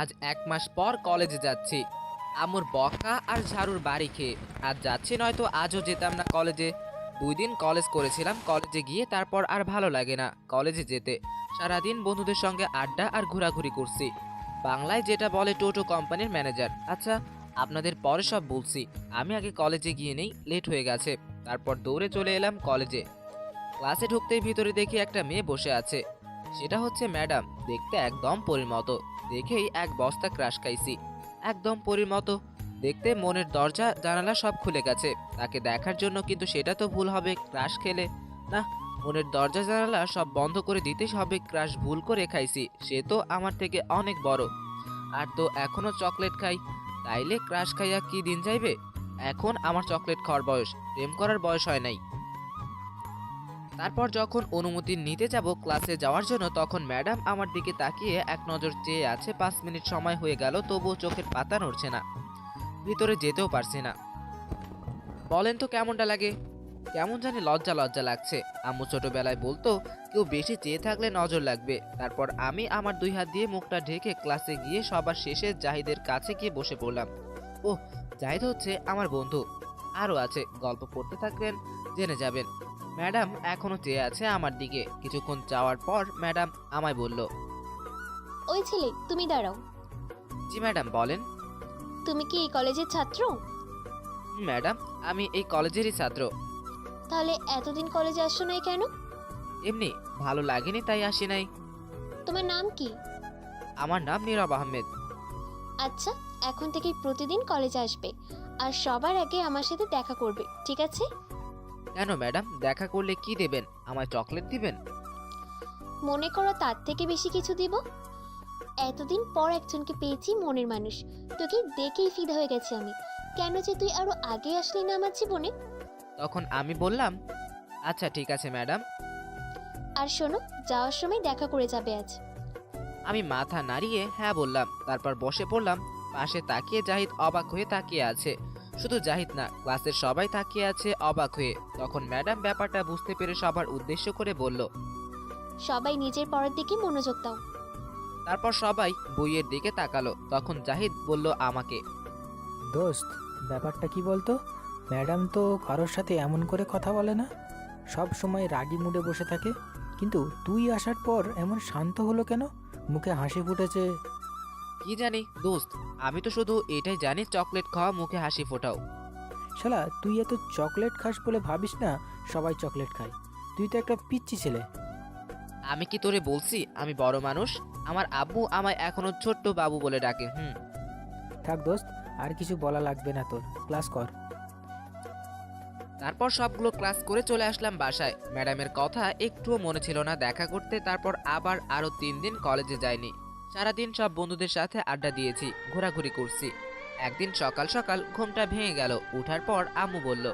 আজ 1 মাস পর কলেজে যাচ্ছি। আম্মুর বকা আর ঝাড়ুর বাড়ি খেয়ে আজ যাচ্ছি, নয়তো আজও যেতাম না কলেজে। 2 দিন কলেজ করেছিলাম, কলেজে গিয়ে তারপর আর ভালো লাগে না কলেজে যেতে। সারাদিন বন্ধুদের সঙ্গে আড্ডা আর ঘোরাঘুরি করছি। বাংলায় যেটা বলে টোটো কোম্পানির ম্যানেজার। আচ্ছা, আপনাদের পরে সব বলছি। আমি আগে কলেজে গিয়ে নেই, লেট হয়ে গেছে। তারপর দৌড়ে চলে এলাম কলেজে। ক্লাসে ঢুকতেই ভিতরে দেখি একটা মেয়ে বসে আছে। সেটা হচ্ছে ম্যাডাম। দেখতে একদম পরীর মতো। দেখেই এক বস্তা ক্রাশ খাইছি। একদম পরীর মতো দেখতে, মনের দরজা জানালা সব খুলে গেছে তাকে দেখার জন্য, কিন্তু সেটা তো ভুল হবে ক্রাশ খেলে। না, মনের দরজা জানালা সব বন্ধ করে দিতে হবে। ক্রাশ ভুল করে খাইছি, সে তো আমার থেকে অনেক বড়। আর তো এখনো চকলেট খাই, তাইলে ক্রাশ খাইয়া কি দিন যাইবে? এখন আমার চকলেট খাওয়ার বয়স, প্রেম করার বয়স হয় নাই। তারপর যখন অনুমতি নিতে যাব ক্লাসে যাওয়ার জন্য, তখন ম্যাডাম আমার দিকে তাকিয়ে এক নজর চেয়ে আছে। 5 মিনিট সময় হয়ে গেল, তবুও চোখের পাতা নড়ছে না। ভিতরে যেতেও পারছি না। বলেন তো কেমনটা লাগে? কেমন জানি লজ্জা লজ্জা লাগছে। আম্মু ছোটবেলায় বলতো, কেউ বেশি চেয়ে থাকলে নজর লাগবে। তারপর আমি আমার 2 হাত দিয়ে মুখটা ঢেকে ক্লাসে গিয়ে সবার শেষে জাহিদের কাছে গিয়ে বসে পড়লাম। ওহ, জাহিদ হচ্ছে আমার বন্ধু। আরও আছে, গল্প পড়তে থাকবেন, জেনে যাবেন। ম্যাডাম এখনো চেয়ে আছে আমার দিকে। কিছুক্ষণ যাওয়ার পর ম্যাডাম আমায় বলল, ওই ছেলে, তুমি দাঁড়াও। জি ম্যাডাম, বলেন। তুমি কি এই কলেজের ছাত্র? ম্যাডাম, আমি এই কলেজেরই ছাত্র। তাহলে এতদিন কলেজে আসছো নাই কেন? এমনি ভালো লাগেনি তাই আসি নাই। তোমার নাম কি? আমার নাম নীরব আহমেদ। আচ্ছা, এখন থেকে প্রতিদিন কলেজে আসবে, আর সবার আগে আমার সাথে দেখা করবে, ঠিক আছে? কেন ম্যাডাম, দেখা করলে কি দেবেন? আমায় চকলেট দিবেন? মনে করো তার থেকে বেশি কিছু দিব। এতদিন পর একজনকে পেয়েছি, মনের মানুষ। তোকে দেখেই ফিদা হয়ে গেছি আমি। কেন যে তুই আরো আগে আসলি না আমার জীবনে? তখন আমি বললাম, আচ্ছা ঠিক আছে ম্যাডাম। আর শোনো, যাওয়ার সময় দেখা করে যাবে আজ। আমি মাথা নাড়িয়ে হ্যাঁ বললাম। তারপর বসে পড়লাম। পাশে তাকিয়ে জাহিদ অবাক হয়ে তাকিয়ে আছে। শুধু জাহিদ না, ক্লাসের সবাই তাকিয়ে আছে অবাক হয়ে। তখন ম্যাডাম ব্যাপারটা বুঝতে পেরে সবার উদ্দেশ্য করে বলল, সবাই নিজের পড়ার দিকে মনোযোগ দাও। তারপর সবাই বইয়ের দিকে তাকালো। তখন জাহিদ বলল আমাকে, দোস্ত, ব্যাপারটা কি বলতো? ম্যাডাম তো কারোর সাথে এমন করে কথা বলে না, সব সময় রাগী মুডে বসে থাকে। কিন্তু তুই আসার পর এমন শান্ত হলো কেন? মুখে হাসি ফুটেছে। কি জানি দোস্ত, আমি তো শুধু এটাই জানি, চকলেট খাওয়া মুখে হাসি ফোটাও। শালা, তুই এত চকলেট খাস বলে ভাবিস না সবাই চকলেট খায়। তুই তো একটা পিচ্চি ছেলে। আমি কি তোরে বলছি আমি বড় মানুষ? আমার আব্বু আমায় এখনো ছোট্ট বাবু বলে ডাকে। থাক দোস্ত, আর কিছু বলা লাগবে না তোর, ক্লাস কর। তারপর সবগুলো ক্লাস করে চলে আসলাম বাসায়। ম্যাডামের কথা একটুও মনে ছিল না দেখা করতে। তারপর আবার আরো 3 দিন কলেজে যাইনি। সারাদিন সব বন্ধুদের সাথে আড্ডা দিয়েছি, ঘোরাঘুরি করছি। একদিন সকাল সকাল ঘুমটা ভেঙে গেল। উঠার পর আম্মু বলল,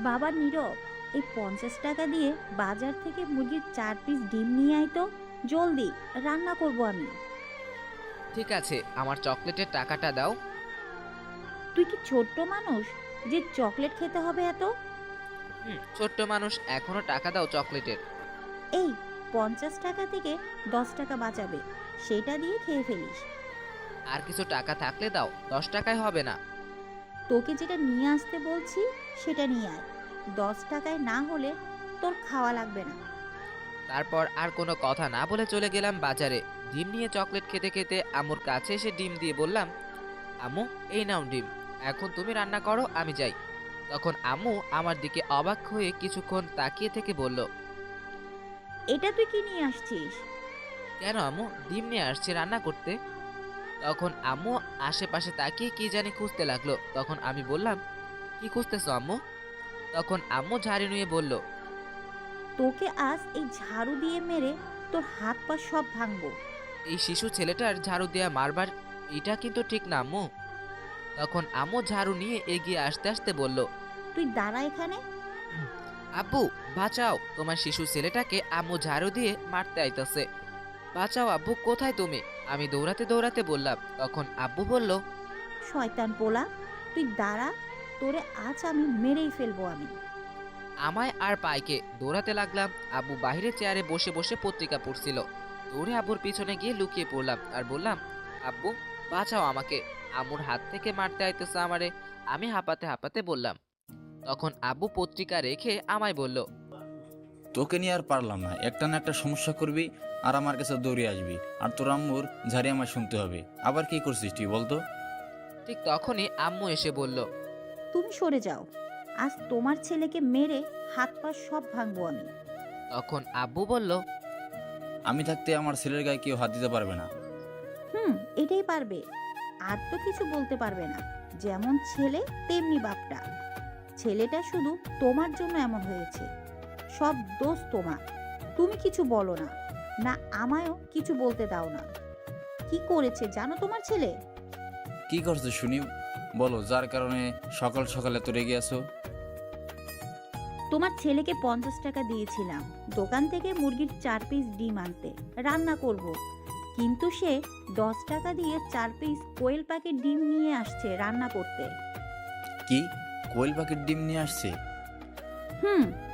বাবা নীরব, এই 50 টাকা দিয়ে বাজার থেকে মুরগির 4 পিস ডিম নিয়ে আয় তো, জলদি রান্না করব আমি। ঠিক আছে, আমার চকলেটের টাকাটা দাও। তুই কি ছোট্ট মানুষ যে চকলেট খেতে হবে এত? ছোট্ট মানুষ, এখনো টাকা দাও চকলেটের। এই 50 টাকা থেকে 10 টাকা বাঁচাবে, সেটা দিয়ে খেয়ে ফেলিস। আর কিছু টাকা থাকলে দাও, 10 টাকায় হবে না। তোকে যেটা নিয়ে আসতে বলছি সেটা নিয়ে আয়। 10 টাকায় না হলে তোর খাওয়া লাগবে না। তারপর আর কোনো কথা না বলে চলে গেলাম বাজারে। ডিম নিয়ে চকলেট খেতে খেতে আম্মুর কাছে এসে ডিম দিয়ে বললাম, আম্মু এই নাও ডিম, এখন তুমি রান্না করো, আমি যাই। তখন আম্মু আমার দিকে অবাক হয়ে কিছুক্ষণ তাকিয়ে থেকে বলল, এটা তুই কি নিয়ে আসছিস? কেন আম্মু? ডিম নিয়ে আসছি রান্না করতে। তখন আম্মু আশেপাশে তাকিয়ে কি জানি খুঁজতে লাগলো। তখন আমি বললাম, কি খুঁজতেছো আম্মু? তখন আম্মু ঝাড়ি নিয়ে বলল, তোকে আজ এই ঝাড়ু দিয়ে মেরে তোর হাত পা সব ভাঙবো। এই শিশু ছেলেটার ঝাড়ু দেয়া মারবার এটা কিন্তু ঠিক না আম্মু। তখন আম্মু ঝাড়ু নিয়ে এগিয়ে আসতে আসতে বলল, তুই দাঁড়া এখানে। আব্বু বাঁচাও, তোমার শিশু ছেলেটাকে আম্মু ঝাড়ু দিয়ে মারতে আইতাছে। বাঁচাও আব্বু, কোথায় তুমি? আমি দৌড়াতে দৌড়াতে বললাম। তখন আব্বু বলল, শয়তান পোলা, তুই দাঁড়া, তোরে আজ আমি মেরেই ফেলবো আমি। আমায় আর পাইকে দৌড়াতে লাগলাম। আব্বু বাইরে চেয়ারে বসে বসে পত্রিকা পড়ছিল। দৌড়ে আব্বুর পিছনে গিয়ে লুকিয়ে পড়লাম আর বললাম, আব্বু, বাঁচাও আমাকে, আম্মুর হাত থেকে মারতে আইতেছে আমারে। আমি হাঁপাতে হাঁপাতে বললাম। তখন আব্বু পত্রিকা রেখে আমায় বলল, তোকে নিয়ে আর পারলাম না, একটা না একটা সমস্যা করবি আর আমার কাছে দৌড়ে আসবি, আর তোর আম্মুর ঝাড়ি আমায় শুনতে হবে। আবার কি করছিস তুই বলতো? ঠিক তখনই আম্মু এসে বলল, তুমি সরে যাও, আজ তোমার ছেলেকে মেরে হাত পা সব ভাঙবো আমি। তখন আব্বু বলল, আমি থাকতে আমার ছেলের গায়ে কেউ হাত দিতে পারবে না। এটাই পারবে, আর তো কিছু বলতে পারবে না। যেমন ছেলে তেমনি বাপটা। ছেলেটা শুধু তোমার জন্য এমন হয়েছে, সব দোষ তোমার। তুমি কিছু বলো না, না আমায়ও কিছু বলতে দাও না। কি করেছে জানো তোমার ছেলে? কি করছো শুনি, বলো, যার কারণে সকাল সকাল এত রেগে আছো? তোমার ছেলেকে 50 টাকা দিয়েছিলাম দোকান থেকে মুরগির 4 পিস ডিম আনতে, রান্না করব। কিন্তু সে 10 টাকা দিয়ে 4 পিস কোয়েল পাখির ডিম নিয়ে আসছে রান্না করতে। কি, কোয়েল পাখির ডিম নিয়ে আসছে?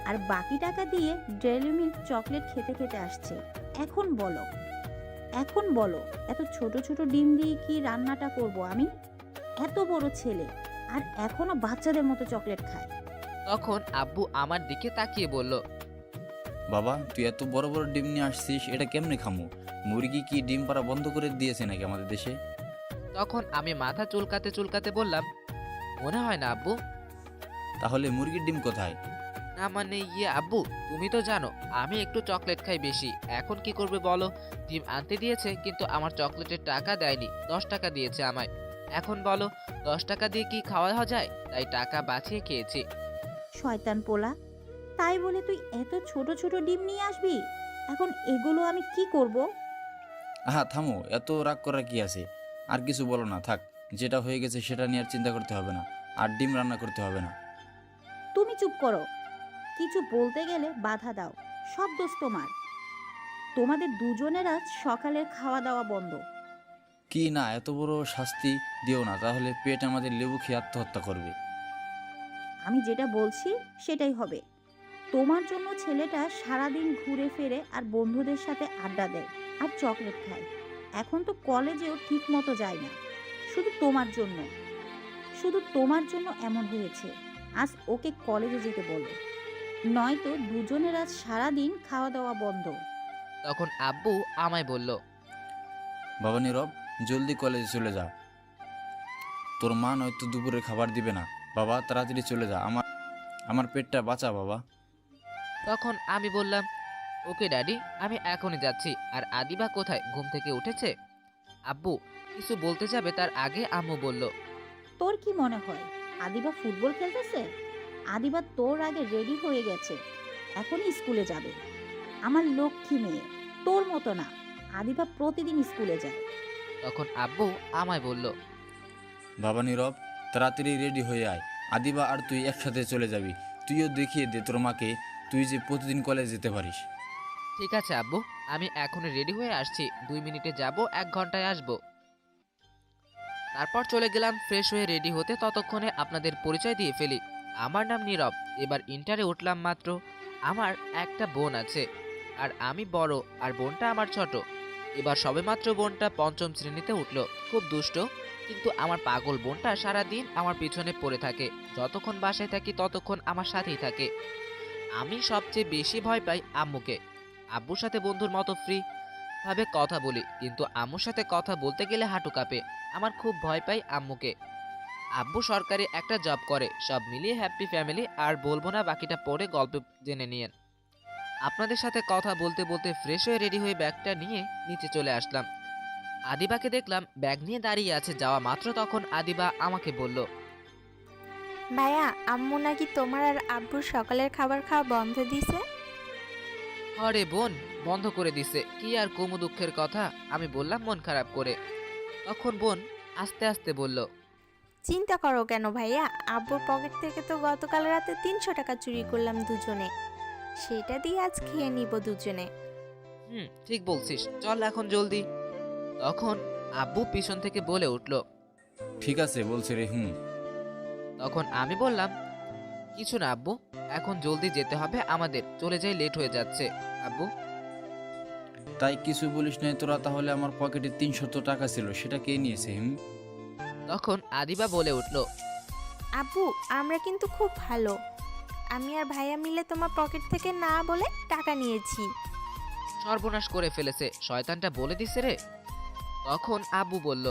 আর বাকি টাকা দিয়ে ডেইরি মিল্ক চকলেট খেতে খেতে আসছে। এখন বলো, এখন বলো, এত ছোট ছোট ডিম দিয়ে কি রান্নাটা করব আমি? এত বড় ছেলে আর এখনো বাচ্চাদের মতো চকলেট খায়। তখন আব্বু আমার দিকে তাকিয়ে বলল, বাবা, তুই এত বড় বড় ডিম নিয়ে আসছিস, এটা কেমনে খামু? মুরগি কি ডিম পাড়া বন্ধ করে দিয়েছে নাকি আমাদের দেশে? তখন আমি মাথা চুলকাতে চুলকাতে বললাম, মনে হয় না আব্বু। তাহলে মুরগির ডিম কোথায়? না মানে আব্বু, তুমি তো জানো আমি একটু চকলেট খাই বেশি। এখন কি করবে বলো? ডিম আনতে দিয়েছে কিন্তু আমার চকলেটের টাকা দেয়নি, 10 টাকা দিয়েছে আমায়। এখন বলো 10 টাকা দিয়ে কি খাওয়া যায়? তাই টাকা বাঁচিয়ে খেয়েছি। শয়তান পোলা, তাই বলে তুই এত ছোট ছোট ডিম নিয়ে আসবি? এখন এগুলো আমি কি করব? আহা থামো, এত রাগ করার কি আছে? আর কিছু বলো না, থাক। যেটা হয়ে গেছে সেটা নিয়ে আর চিন্তা করতে হবে না, আর ডিম রান্না করতে হবে না। তুমি চুপ করো, কিছু বলতে গেলে বাধা দাও। সব দোষ তোমার। তোমাদের দুজনের আজ সকালের খাওয়া দাওয়া বন্ধ। কি না, এত বড় শাস্তি দিও না, তাহলে পেট আমাদের লেবু খেয়ে আত্মহত্যা করবে। আমি যেটা বলছি সেটাই হবে। তোমার জন্য ছেলেটা সারাদিন ঘুরে ফিরে আর বন্ধুদের সাথে আড্ডা দেয় আর চকলেট খায়। এখন তো কলেজেও ঠিক মতো যায় না। শুধু তোমার জন্য, শুধু তোমার জন্য এমন হয়েছে। আজ ওকে কলেজে যেতে বলো, নয়তো দুজনের আজ সারাদিন খাওয়া দাওয়া বন্ধ। তখন আব্বু আমায় বলল, বাবা নীরব, জলদি কলেজে চলে যা, তোর মা নয়তো দুপুরে খাবার দিবে না। বাবা তাড়াতাড়ি চলে যা, আমার পেটটা বাঁচা বাবা। তখন আমি বললাম, ওকে ড্যাডি, আমি এখনই যাচ্ছি। আর আদিবা কোথায়, ঘুম থেকে উঠেছে? আব্বু কিছু বলতে যাবে তার আগে আম্মু বলল, তোর কি মনে হয় আদিবা ফুটবল খেলতেছে? আদিবা তোর আগে রেডি হয়ে গেছে, এখনই স্কুলে যাবে। আমার লক্ষ্মী মেয়ে, তোর মতো না। আদিবা প্রতিদিন স্কুলে যায়। তখন আব্বু আমায় বলল, বাবা নীরব, তাড়াতাড়ি রেডি হয়ে আয়, আদিবা আর তুই একসাথে চলে যাবি। তুইও দেখিয়ে দে তোর মাকে তুই যে প্রতিদিন কলেজ যেতে পারিস। ঠিক আছে আব্বু, আমি এখনই রেডি হয়ে আসছি। 2 মিনিটে যাব, 1 ঘন্টায় আসবো। তারপর চলে গেলাম ফ্রেশ হয়ে রেডি হতে। ততক্ষণে আপনাদের পরিচয় দিয়ে ফেলি। আমার নাম নীরব, এবার ইন্টারে উঠলাম মাত্র। আমার একটা বোন আছে, আর আমি বড়, আর বোনটা আমার ছোট। এবার সবেমাত্র বোনটা 5ম শ্রেণীতে উঠলো। খুব দুষ্ট, কিন্তু আমার পাগল বোনটা সারাদিন আমার পিছনে পড়ে থাকে। যতক্ষণ বাসায় থাকি ততক্ষণ আমার সাথেই থাকে। আমি সবচেয়ে বেশি ভয় পাই আম্মুকে। আব্বুর সাথে বন্ধুর মতো ফ্রি ভাবে কথা বলি, কিন্তু আম্মুর সাথে কথা বলতে গেলে হাঁটু কাঁপে। আমার খুব ভয় পাই আম্মুকে। আব্বু সরকারি একটা জব করে। সব মিলিয়ে হ্যাপি ফ্যামিলি। আর বলবো না, বাকিটা পরে গল্প জেনে নিয়েন। আপনাদের সাথে কথা বলতে বলতে ফ্রেশ হয়ে রেডি হয়ে ব্যাগটা নিয়ে নিচে চলে আসলাম। আদিবাকে দেখলাম ব্যাগ নিয়ে দাঁড়িয়ে আছে। যাওয়া মাত্র তখন আদিবা আমাকে বলল, ভাইয়া, আম্মু নাকি তোমার আর আব্বুর সকালের খাবার খাওয়া বন্ধ দিছে। আরে বোন, বন্ধ করে দিছে? কি আর কমু দুঃখের কথা, আমি বললাম মন খারাপ করে। তখন বোন আস্তে আস্তে বলল, চিন্তা করো কেন ভাইয়া, আব্বুর পকেট থেকে তো গতকাল রাতে 300 টাকা চুরি করলাম দুজনে। সেটা দিয়ে আজ খেয়ে নিব দুজনে। ঠিক বলছিস, চল এখন জলদি। তখন আব্বু পিছন থেকে বলে উঠল, ঠিক আছে বলছে রে। তখন আমি বললাম, কিছু না আব্বু, এখন জলদি যেতে হবে আমাদের, চলে যাই, লেট হয়ে যাচ্ছে। আব্বু তাই কিছু বলিস নাই তোরা? তাহলে আমার পকেটে 300 টাকা ছিল, সেটা কে নিয়েছে? তখন আদিবা বলে উঠল, আব্বু আমরা কিন্তু খুব ভালো, আমি আর ভাইয়া মিলে তোমার পকেট থেকে না বলে টাকা নিয়েছি। সর্বনাশ করে ফেলেছে, শয়তানটা বলে দিছে রে। তখন আব্বু বলল,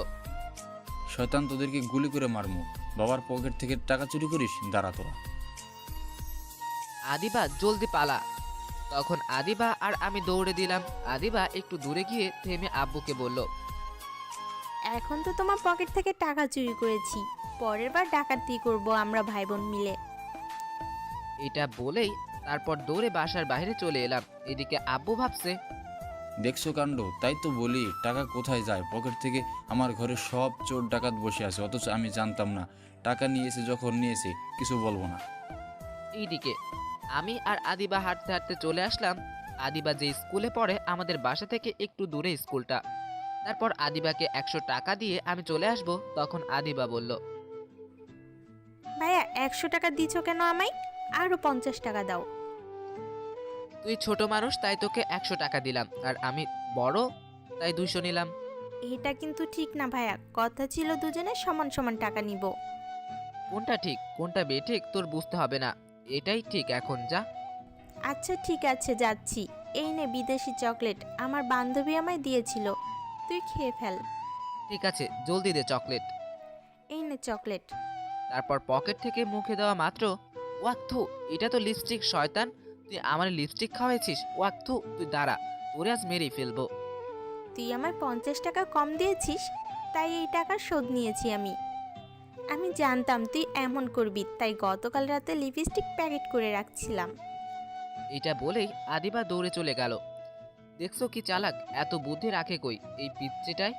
শয়তান, তোদেরকে গুলি করে মারমু। বাবার পকেট থেকে টাকা চুরি করিস? দাঁড়া তোরা। আদিবা জলদি পালা। তখন আদিবা আর আমি দৌড়ে দিলাম। আদিবা একটু দূরে গিয়ে থেমে আব্বুকে বলল, এখন তো তোমার পকেট থেকে টাকা চুরি করেছি, পরের বার ডাকাতি করব আমরা ভাই বোন মিলে। এটা বলেই তারপর দৌড়ে বাসার বাইরে চলে এলাম। এদিকে আব্বু ভাবছে, দেখছো কাণ্ড? তাই তো বলি, টাকা কোথায় যায়? পকেট থেকে আমার ঘরে সব চোর ডাকাত বসে আছে, অথচ আমি জানতাম না। টাকা নিয়েছে যখন নিয়েছে, কিছু বলবো না। এইদিকে আমি আর আদিবা হাঁটতে হাঁটতে চলে আসলাম। আদিবা যে স্কুলে পড়ে আমাদের বাসা থেকে একটু দূরে স্কুলটা। তারপর আদিবাকে 100 টাকা দিয়ে আমি চলে আসব। তখন আদিবা বলল, ভাইয়া 100 টাকা দিছো কেন আমায়? আরো 50 টাকা দাও। তুই ছোট মানুষ তাই তোকে 100 টাকা দিলাম, আর আমি বড় তাই 200 নিলাম। এটা কিন্তু ঠিক না ভাইয়া, কথা ছিল দুজনে সমান সমান টাকা নিব। কোনটা ঠিক কোনটা বেঠিক তোর বুঝতে হবে না, এটাই ঠিক, এখন যা। আচ্ছা ঠিক আছে যাচ্ছি। এই নে বিদেশি চকলেট, আমার বান্ধবী আমায় দিয়েছিল, তুই খেয়ে ফেল। ঠিক আছে, জলদি দে চকলেট। এই নে চকলেট। তারপর পকেট থেকে মুখে দেওয়া মাত্র, ওয়াক্থু, এটা তো লিপস্টিক। শয়তান, তুই আমার লিপস্টিক খাওয়াইছিস? ওয়াক্থু, তুই দাঁড়া, তোরে আজ মেরেই ফেলবো। তুই আমায় 50 টাকা কম দিয়েছিস, তাই এই টাকার শোধ নিয়েছি আমি। আমি জানতাম তুই এমন করবি, তাই গতকাল রাতে লিপস্টিক প্যাকেট করে রাখছিলাম। এটা বলেই আদিবা দৌড়ে চলে গেল। দেখছো কি চালাক, এত বুদ্ধি রাখে কই এই পিচ্চিটায়।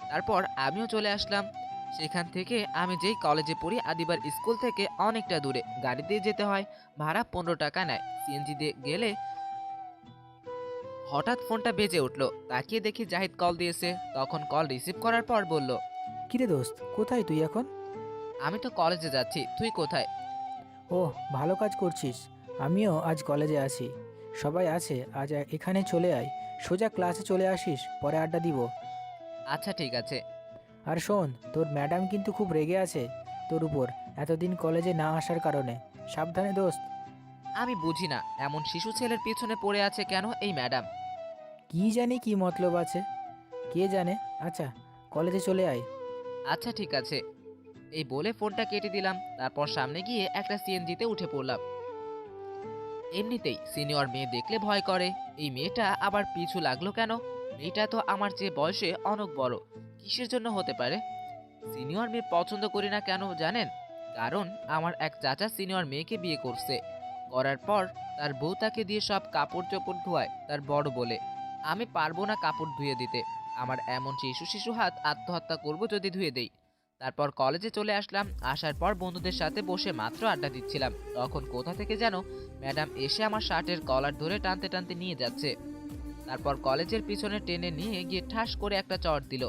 তারপর আমিও চলে আসলাম। সেখান থেকে আমি যেই কলেজে পড়ি আদিবার স্কুল থেকে অনেকটা দূরে, গাড়ি দিয়ে যেতে হয়, ভাড়া 15 টাকা নেয়। সিএনজি দিয়ে গেলে হঠাৎ ফোনটা বেজে উঠলো। তাকিয়ে দেখি জাহিদ কল দিয়েছে। তখন কল রিসিভ করার পর বলল, কিরে দোস্ত, কোথায় তুই এখন? আমি তো কলেজে যাচ্ছি, তুই কোথায়? ও, ভালো কাজ করছিস। আমিও আজ কলেজে আছি, সবাই আছে। আজ এখানে চলে আয়, সোজা ক্লাসে চলে আসিস, পরে আড্ডা দিব। আচ্ছা ঠিক আছে। আর শোন, তোর ম্যাডাম কিন্তু খুব রেগে আছে তোর উপর, এতদিন কলেজে না আসার কারণে। সাবধানে দোস্ত। আমি বুঝি না এমন শিশু ছেলের পিছনে পড়ে আছে কেন এই ম্যাডাম। কি জানি কি মতলব আছে, কে জানে। আচ্ছা, কলেজে চলে আয়। আচ্ছা ঠিক আছে। এই বলে ফোনটা কেটে দিলাম। তারপর সামনে গিয়ে একটা সিএনজিতে উঠে পড়লাম। এমনিতেই সিনিয়র মেয়ে দেখলে ভয় করে, এই মেয়েটা আবার পিছু লাগলো কেন? মেয়েটা তো আমার চেয়ে বয়সে অনেক বড়, কিসের জন্য হতে পারে? সিনিয়র মেয়ে পছন্দ করি না কেন জানেন? কারণ আমার এক চাচা সিনিয়র মেয়েকে বিয়ে করছে, করার পর তার বউ তাকে দিয়ে সব কাপড় চোপড় ধোয়ায় তার বড় বলে। আমি পারবো না কাপড় ধুয়ে দিতে, আমার এমন শিশু শিশু হাত আত্মহত্যা করব যদি ধুয়ে দেই। তারপর কলেজে চলে আসলাম। আসার পর বন্ধুদের সাথে বসে মাত্র আড্ডা দিচ্ছিলাম, তখন কোথা থেকে যেন ম্যাডাম এসে আমার শার্টের কলার ধরে টানতে টানতে নিয়ে যাচ্ছে। তারপর কলেজের পিছনে টেনে নিয়ে গিয়ে ঠাস করে একটা চড় দিল।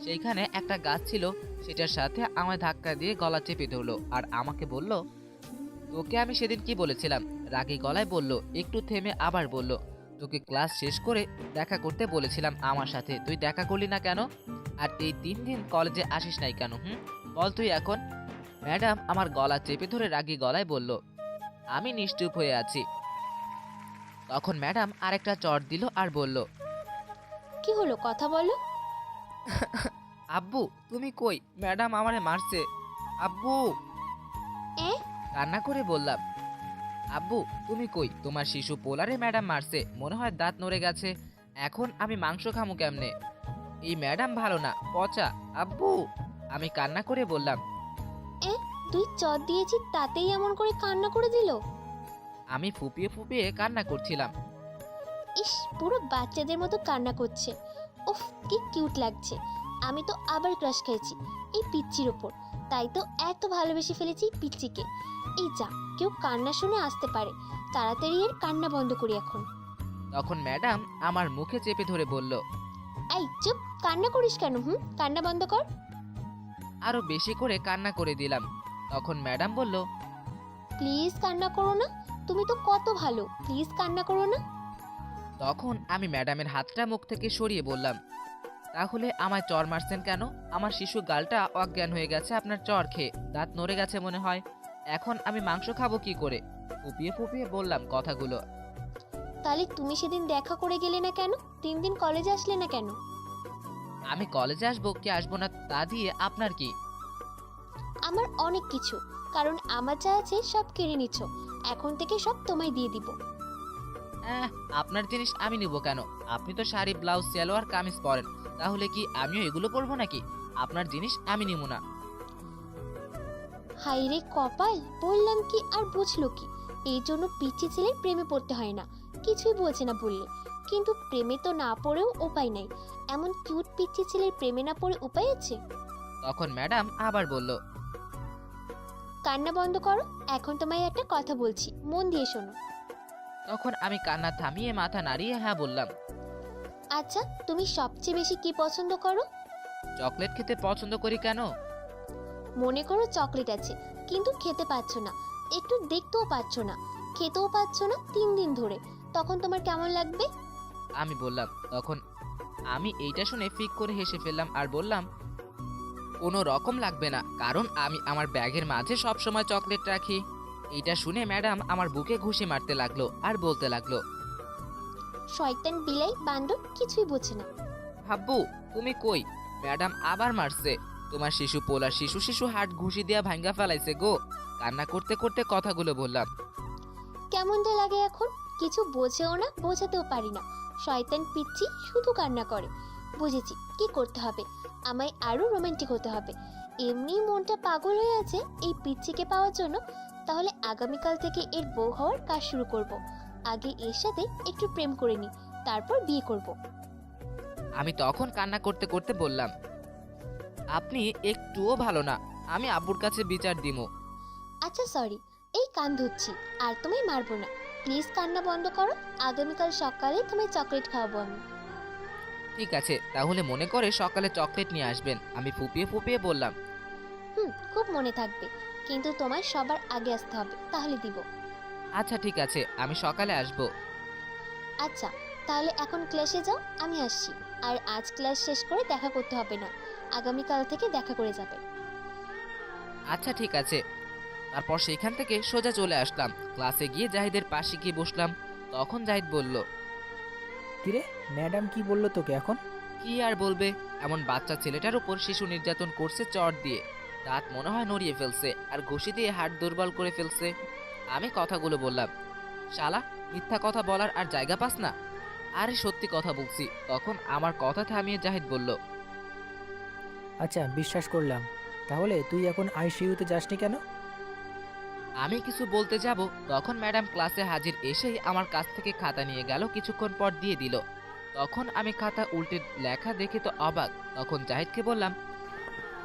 সেইখানে একটা গাছ ছিল, সেটার সাথে আমায় ধাক্কা দিয়ে গলা চেপে ধরলো আর আমাকে বলল, তোকে আমি সেদিন কি বলেছিলাম? রাগী গলায় বলল। একটু থেমে আবার বলল, তোকে ক্লাস শেষ করে দেখা করতে বলেছিলাম আমার সাথে, তুই দেখা করলি না কেন? আর এই 3 দিন কলেজে আসিস নাই কেন? বল তুই এখন। ম্যাডাম আমার গলা চেপে ধরে রাগী গলায় বলল, আমি নিশ্চুপ হয়ে আছি। তখন ম্যাডাম আরেকটা চড় দিল আর বলল, কি হলো, কথা বলো। আব্বু তুমি কই? ম্যাডাম আমারে মারছে। আব্বু। এ? কান্না করে বললাম, আব্বু তুমি কই? তোমার শিশু পোলারে ম্যাডাম মারছে, মনে হয় দাঁত নড়ে গেছে। এখন আমি মাংস খামু কেমনে? এই ম্যাডাম ভালো না, পচা। আব্বু। আমি কান্না করে বললাম। তুই চট দিয়েছি তাতেই এমন করে কান্না করে দিল? আমি ফুপিয়ে ফুপিয়ে কান্না করছিলাম। ইস, পুরো বাচ্চাদের মতো কান্না করছে। উফ, কি কিউট লাগছে। আমি তো আবার ক্রাশ খেয়েছি এই পিচ্চির ওপর, তাই তো এত ভালোবেসে ফেলেছি পিচ্চিকে। এই যা, কেউ কান্না শুনে আসতে পারে, তাড়াতাড়ি এর কান্না বন্ধ করি এখন। তখন ম্যাডাম আমার মুখে চেপে ধরে বলল, এই চুপ, কান্না করিস কেন? কান্না বন্ধ কর। আরো বেশি করে কান্না করে দিলাম। তখন ম্যাডাম বলল, প্লিজ কান্না করো না, তুমি তো কত ভালো, প্লিজ কান্না করো না। তখন আমি ম্যাডামের হাতটা মুখ থেকে সরিয়ে বললাম, তাহলে আমায় চর মারছেন কেন? আমার শিশু গালটা অজ্ঞান হয়ে গেছে আপনার চর খেয়ে, দাঁত নড়ে গেছে মনে হয়। এখন আমি মাংস খাবো কি করে? ফুপিয়ে ফুপিয়ে বললাম কথাগুলো। তাহলে তুমি সেদিন দেখা করে গেলে না কেন? 3 দিন কলেজে আসলে না কেন? আমি কলেজে আসবো কি আসবো না তা দিয়ে আপনার কি? আমার অনেক কিছু, কারণ আমার যা আছে সব কেড়ে নিচ্ছ। এখন থেকে সব তোমায় দিয়ে দিব। আপনার জিনিস আমি নিব কেন? আপনি তো শাড়ি, ব্লাউজ, সালোয়ার কামিজ পরেন, তাহলে কি আমিও এগুলো পরবো নাকি? আপনার জিনিস আমি নিব না। হাইরে কপাল, বললাম কি আর বুঝলো কি? এই জন্য পিচ্ছি ছেলের প্রেমে পড়তে হয় না। কিছুই বলছে না বললে, কিন্তু প্রেমে তো না পড়েও উপায় নাই। এমন কিউট পিচ্ছি ছেলের প্রেমে না পড়ে উপায় আছে? তখন ম্যাডাম আবার বলল, কান্না বন্ধ করো। এখন তোমায় একটা কথা বলছি, মন দিয়ে শোনো। তখন আমি কান্না থামিয়ে মাথা নাড়িয়ে হ্যাঁ বললাম। আচ্ছা, তুমি সবচেয়ে বেশি কি পছন্দ করো? চকলেট খেতে পছন্দ করি কেন? মনে করো চকলেট আছে, কিন্তু খেতে পাচ্ছ না, একটু দেখতেও পাচ্ছ না, খেতেও পাচ্ছ না 3 দিন ধরে, তখন তোমার কেমন লাগবে? আমি বললাম। তখন আমি এইটা শুনে ফিক করে হেসে ফেললাম আর বললাম, কোনো রকম লাগবে না, কারণ আমি আমার ব্যাগের মাঝে সব সময় চকলেট রাখি। এইটা শুনে ম্যাডাম আমার বুকে ঘুষি মারতে লাগলো আর বলতে লাগলো, শয়তান বিলাই বান্দর, কিছুই বোঝে না। হাব্বু তুমি কই? ম্যাডাম আবার মারছে। তোমার শিশু পোলার শিশু শিশু হাট ঘুষি দিয়া ভাঙ্গা ফেলাইছে গো। কান্না করতে করতে কথাগুলো বললাম। কেমন যে লাগে এখন, কিছু বোঝেও না, বোঝাতেও পারি না। শয়তান পিচ্ছি শুধু কান্না করে। বুঝেছি কি করতে হবে, আমায় আরো রোমান্টিক হতে হবে। এমনি মনটা পাগল হয়ে আছে এই পিচ্ছিকে পাওয়ার জন্য। তাহলে আগামীকাল থেকে এর বউ হওয়ার কাজ শুরু করব। আগে এর সাথে একটু প্রেম করে নি, তারপর বিয়ে করব। আমি তখন কান্না করতে করতে বললাম, আপনি একটুও ভালো না, আমি আব্বুর কাছে বিচার দিমু। আচ্ছা সরি, এই কান ধুচ্ছি, আর তোমায় মারবো না। প্লিজ কান্না বন্ধ করো। আগামীকাল সকালে তোমায় চকলেট খাওয়াবো আমি। ঠিক আছে, তাহলে মনে করে সকালে চকলেট নিয়ে আসবেন। আমি ফুপিয়ে ফুপিয়ে বললাম। খুব মনে থাকবে, কিন্তু তোমায় সবার আগে আসতে হবে, তাহলে দিব। আচ্ছা ঠিক আছে, আমি সকালে আসব। আচ্ছা, তাহলে এখন ক্লাসে যাও, আমি আসছি। আর আজ ক্লাস শেষ করে দেখা করতে হবে না, আগামীকাল থেকে দেখা করে যাবে। আচ্ছা ঠিক আছে। তারপর সেখান থেকে সোজা চলে আসলাম। ক্লাসে গিয়ে জাহিদের পাশে গিয়ে বসলাম। তখন জাহিদ বলল, কিরে, ম্যাডাম কি বললো তোকে এখন? কি আর বলবে, এমন বাচ্চা ছেলেটার উপর শিশু নির্যাতন করছে চট দিয়ে। দাঁত মনে হয় নড়িয়ে ফেলছে আর ঘুষি দিয়ে হাড় দুর্বল করে ফেলছে। আমি কথাগুলো বললাম, শালা মিথ্যা কথা বলার আর জায়গা পাস না? আরে সত্যি কথা বলছি। তখন আমার কথা থামিয়ে জাহিদ বলল, আচ্ছা বিশ্বাস করলাম, তাহলে তুই এখন আইসিইউতে যাসনি কেন? আমি কিছু বলতে যাব, তখন ম্যাডাম ক্লাসে হাজির এসেই আমার কাছ থেকে খাতা নিয়ে গেল, কিছুক্ষণ পর দিয়ে দিল। তখন আমি খাতা উল্টে লেখা দেখে তো অবাক। তখন জাহিদকে বললাম,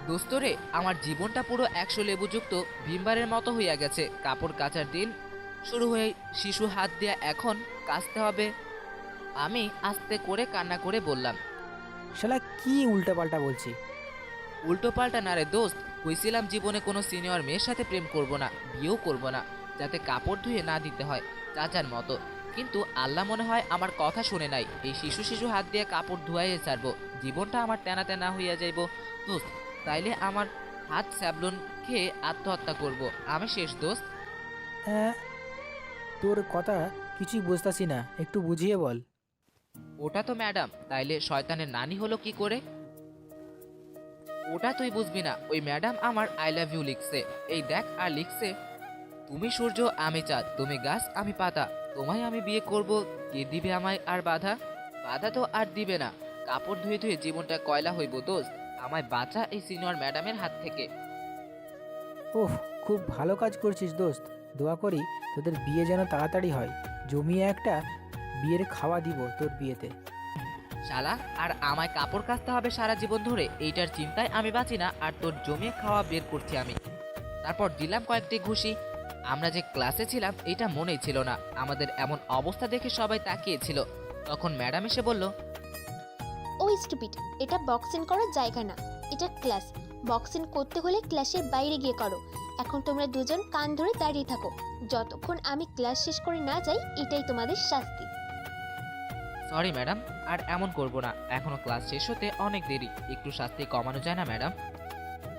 দোস্ত রে, আমার জীবনটা পুরো 100 লেবুযুক্ত ভিমবারের মতো হইয়া গেছে। কাপড় কাচার দিন শুরু হয়ে শিশু হাত দিয়া এখন কাচতে হবে। আমি আস্তে করে কান্না করে বললাম, শালা কি উল্টাপাল্টা বলছি? উল্টো পাল্টা না রে দোস্ত, কইছিলাম জীবনে কোনো সিনিয়র মেয়ের সাথে প্রেম করব না, বিয়েও করব না, যাতে কাপড় ধুয়ে না দিতে হয় চাচার মতো। কিন্তু আল্লাহ মনে হয় আমার কথা শুনে নাই। এই শিশু শিশু হাত দিয়ে কাপড় ধুয়াইয়ে ছাড়বো, জীবনটা আমার তেনা তেনা হইয়া যাইব। দোস্ত তাইলে আমার হাত স্যাবলন খেয়ে আত্মহত্যা করব, আমি শেষ দোস্ত। হ্যাঁ, তোর কথা কিছুই বুঝতাছি না, একটু বুঝিয়ে বল। ওটা তো ম্যাডাম, তাইলে শয়তানের নানি হলো কি করে? ওটা তুই বুঝবি না। ওই ম্যাডাম আমার আই লাভ ইউ লিখছে, এই দেখ, আর লিখছে, তুমি সূর্য আমি চাঁদ, তুমি গাছ আমি পাতা, তোমায় আমি বিয়ে করব, কে দিবে আমায় আর বাধা? বাধা তো আর দিবে না। কাপড় ধুয়ে ধুয়ে জীবনটা কয়লা হইব দোস্ত, আমায় বাঁচা এই সিনিয়র ম্যাডামের হাত থেকে। ওহ, খুব ভালো কাজ করছিস দোস্ত। দোয়া করি তোদের বিয়ে যেন তাড়াতাড়ি হয়, জমিয়ে একটা বিয়ের খাওয়া দিব তোর বিয়েতে। শালা, আর আমায় কাপড় কাচতে হবে সারা জীবন ধরে, এইটার চিন্তায় আমি বাঁচি না, আর তোর জমিয়ে খাওয়া বের করছি আমি। তারপর দিলাম কয়েকটি ঘুষি। আমরা যে ক্লাসে ছিলাম এটা মনেই ছিল না। আমাদের এমন অবস্থা দেখে সবাই তাকিয়েছিল। তখন ম্যাডাম এসে বলল, ও স্টুপিড, এটা বক্সিং করার জায়গা না, এটা ক্লাস। বক্সিং করতে হলে ক্লাসের বাইরে গিয়ে করো। এখন তোমরা দুজন কান ধরে দাঁড়িয়ে থাকো, যতক্ষণ আমি ক্লাস শেষ করে না যাই। এটাই তোমাদের শাস্তি। সরি ম্যাডাম, আর এমন করব না। এখনো ক্লাস শেষ হতে অনেক দেরি, একটু শাস্তি কমানো যায় না ম্যাডাম?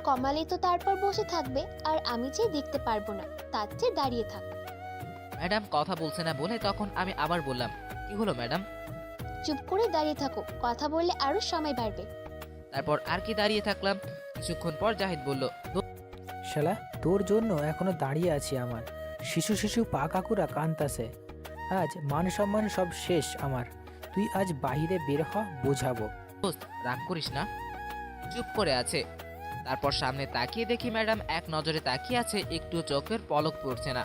কমালে তো তারপর বসে থাকবে, আর আমি যে দেখতে পারবো না, তার চেয়ে দাঁড়িয়ে থাক। ম্যাডাম কথা বলছে না বলে তখন আমি আবার বললাম, কি হলো ম্যাডাম? চুপ করে দাঁড়িয়ে থাকো, কথা বললে আরো সময় বাড়বে। তারপর আর কি দাঁড়িয়ে থাকলাম। কিছুক্ষণ পর জাহিদ বলল, শালা তোর জন্য এখনো দাঁড়িয়ে আছি আমার। শিশু শিশু পা কাকুরা কান্তাছে। আজ মান সম্মান সব শেষ আমার। তুই আজ বাইরে বের হ, বোঝাবো। দোস্ত রাগ করিস না। চুপ করে আছে। তারপর সামনে তাকিয়ে দেখি ম্যাডাম এক নজরে তাকিয়ে আছে, একটু চোখের পলক পড়ছে না।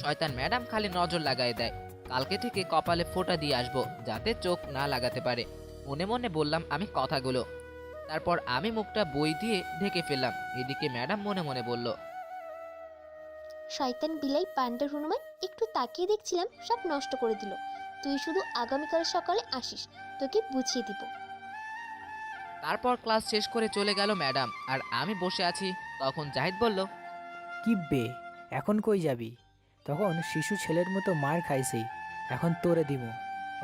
শয়তান ম্যাডাম খালি নজর লাগায় দেয়। কালকে থেকে কপালে ফোঁটা দিয়ে আসবো, যাতে চোখ না লাগাতে পারে। মনে মনে বললাম আমি কথাগুলো। তারপর আমি মুখটা বই দিয়ে ঢেকে ফেললাম। এদিকে ম্যাডাম মনে মনে বলল, শয়তান বিলাই পান্ডা হনুমান, একটু তাকিয়ে দেখছিলাম, সব নষ্ট করে দিল। তুই শুধু আগামীকাল সকালে আসিস, তোকে বুঝিয়ে দিব। তারপর ক্লাস শেষ করে চলে গেল ম্যাডাম, আর আমি বসে আছি। তখন জাহিদ বলল, কি বে, এখন কই যাবি? তখন শিশু ছেলের মতো মার খাইছি, এখন তোরে দিমু।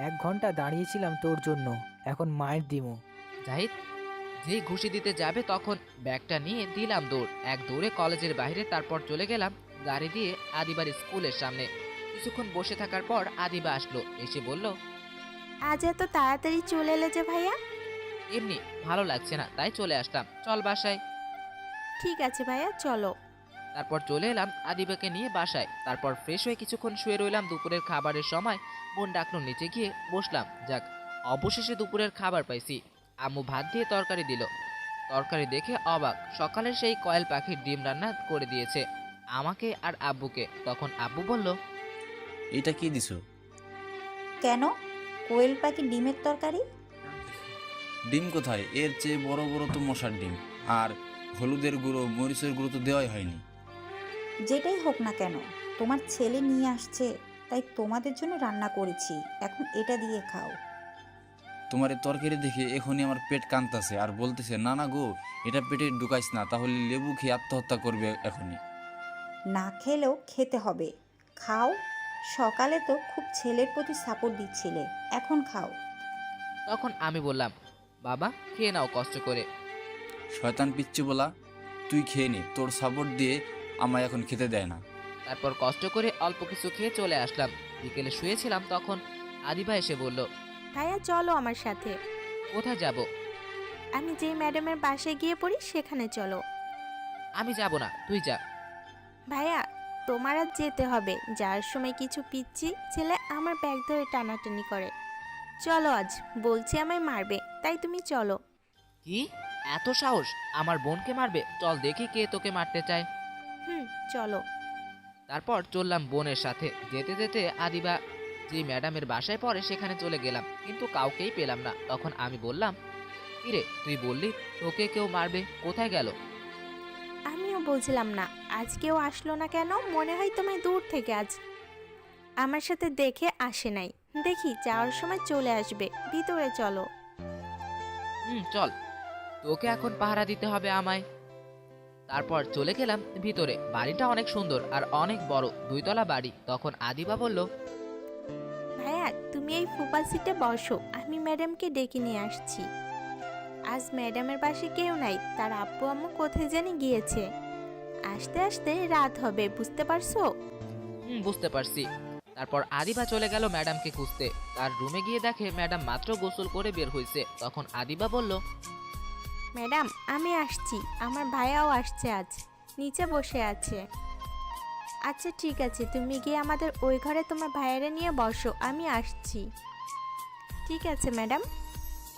1 ঘন্টা দাঁড়িয়েছিলাম তোর জন্য, এখন মায়ের দিমু। জাহিদ যেই ঘুষি দিতে যাবে তখন ব্যাগটা নিয়ে দিলাম দৌড়। এক দৌড়ে কলেজের বাইরে। তারপর চলে গেলাম গাড়ি দিয়ে আদিবার স্কুলের সামনে। কিছুক্ষণ বসে থাকার পর আদিবা আসলো, এসে বলল, আজ এত তাড়াতাড়ি চলে এলে যে ভাইয়া? এমনি ভালো লাগছে না, তাই চলে আসলাম, চল বাসায়। ঠিক আছে ভাইয়া, চলো। তারপর চলে এলাম আদিবাকে নিয়ে বাসায়। তারপর ফ্রেশ হয়ে কিছুক্ষণ শুয়ে রইলাম। দুপুরের খাবারের সময় বোন ডাকলো, নিচে গিয়ে বসলাম। যাক, অবশেষে দুপুরের খাবার পাইছি। আম্মু ভাত দিয়ে তরকারি দিল। তরকারি দেখে অবাক, সকালের সেই কয়েল পাখির ডিম রান্না করে দিয়েছে আমাকে আর আব্বুকে। তখন আব্বু বলল, এটা কি দিছো? কেন? কোয়েল পাখি ডিমের তরকারি? ডিম কোথায়? এর চেয়ে বড় বড় তো মশার ডিম। আর হলুদের গুঁড়ো মরিচের গুঁড়ো তো দেওয়াই হয়নি। যেটাই হোক না কেন, তোমার ছেলে নিয়ে আসছে, তাই তোমাদের জন্য রান্না করেছি, এখন এটা দিয়ে খাও। তোমার এই তরকারি দেখে এখনই আমার পেট কান্তাছে আর বলতেছে, না না গো, এটা পেটে ঢুকাইস না, তাহলে লেবু খেয়ে আত্মহত্যা করবে এখনই। না খেলেও খেতে হবে, খাও। সকালে তো খুব ছেলের প্রতি সাপোর্ট দিচ্ছিলে, এখন খাও। তখন আমি বললাম, বাবা খেয়ে নাও কষ্ট করে। শয়তান পিচ্চি বলা, তুই খেয়ে নে, তোর সাপোর্ট দিয়ে আমায় এখন খেতে দেয় না। তারপর কষ্ট করে অল্প কিছু খেয়ে চলে আসলাম। বিকেলে শুয়েছিলাম, তখন আদিবা এসে বলল, ভাইয়া চলো আমার সাথে। কোথায় যাব? আমি যেই ম্যাডামের বাসায় গিয়ে পড়ি সেখানে চলো। আমি যাব না, তুই যা। ভাইয়া তোমার আর যেতে হবে, যার সময় কিছু পিচ্ছি ছেলে আমার ব্যাগ ধরে টানাটানি করে। চলো আজ, বলছি আমায় মারবে, তাই তুমি চলো। কি এত সাহস, আমার বোনকে মারবে? চল দেখি কে তোকে মারতে চায়। চলো। তারপর চললাম বোনের সাথে। যেতে যেতে আদিবা যে ম্যাডামের বাসায় পড়ে সেখানে চলে গেলাম, কিন্তু কাউকেই পেলাম না। তখন আমি বললাম, কিরে তুই বললি তোকে কেউ মারবে, কোথায় গেল? আমিও বলছিলাম না, আজ কেউ আসলো না কেন, মনে হয় তোমায় দূর থেকে আজ আমার সাথে দেখে আসে নাই। দেখি যাওয়ার সময় চলে আসবে, ভিতরে চলো। চল, তোকে এখন পাহারা দিতে হবে আমায়। তারপর চলে গেলাম ভিতরে। বাড়িটা অনেক সুন্দর আর অনেক বড়, 2 তলা বাড়ি। তখন আদিবা বলল, ভাইয়া তুমি এই ফুপা সিটে বসো, আমি ম্যাডামকে ডেকে নিয়ে আসছি। আজ ম্যাডামের পাশে কেউ নাই, তার আব্বু আম্মু কোথায় জানি গিয়েছে। আসতে আসতে রাত হবে, বুঝতে পারছো? বুঝতে পারছি। তারপর আদিবা চলে গেল ম্যাডামকে খুঁজতে। তার রুমে গিয়ে দেখে ম্যাডাম মাত্র গোসল করে বের হয়েছে। তখন আদিবা বলল, ম্যাডাম আমি আসছি, আমার ভাইয়াও আসছে, আজ নিচে বসে আছে। আচ্ছা ঠিক আছে, তুমি গিয়ে আমাদের ওই ঘরে তোমার ভাইয়ারে নিয়ে বসো, আমি আসছি। ঠিক আছে ম্যাডাম।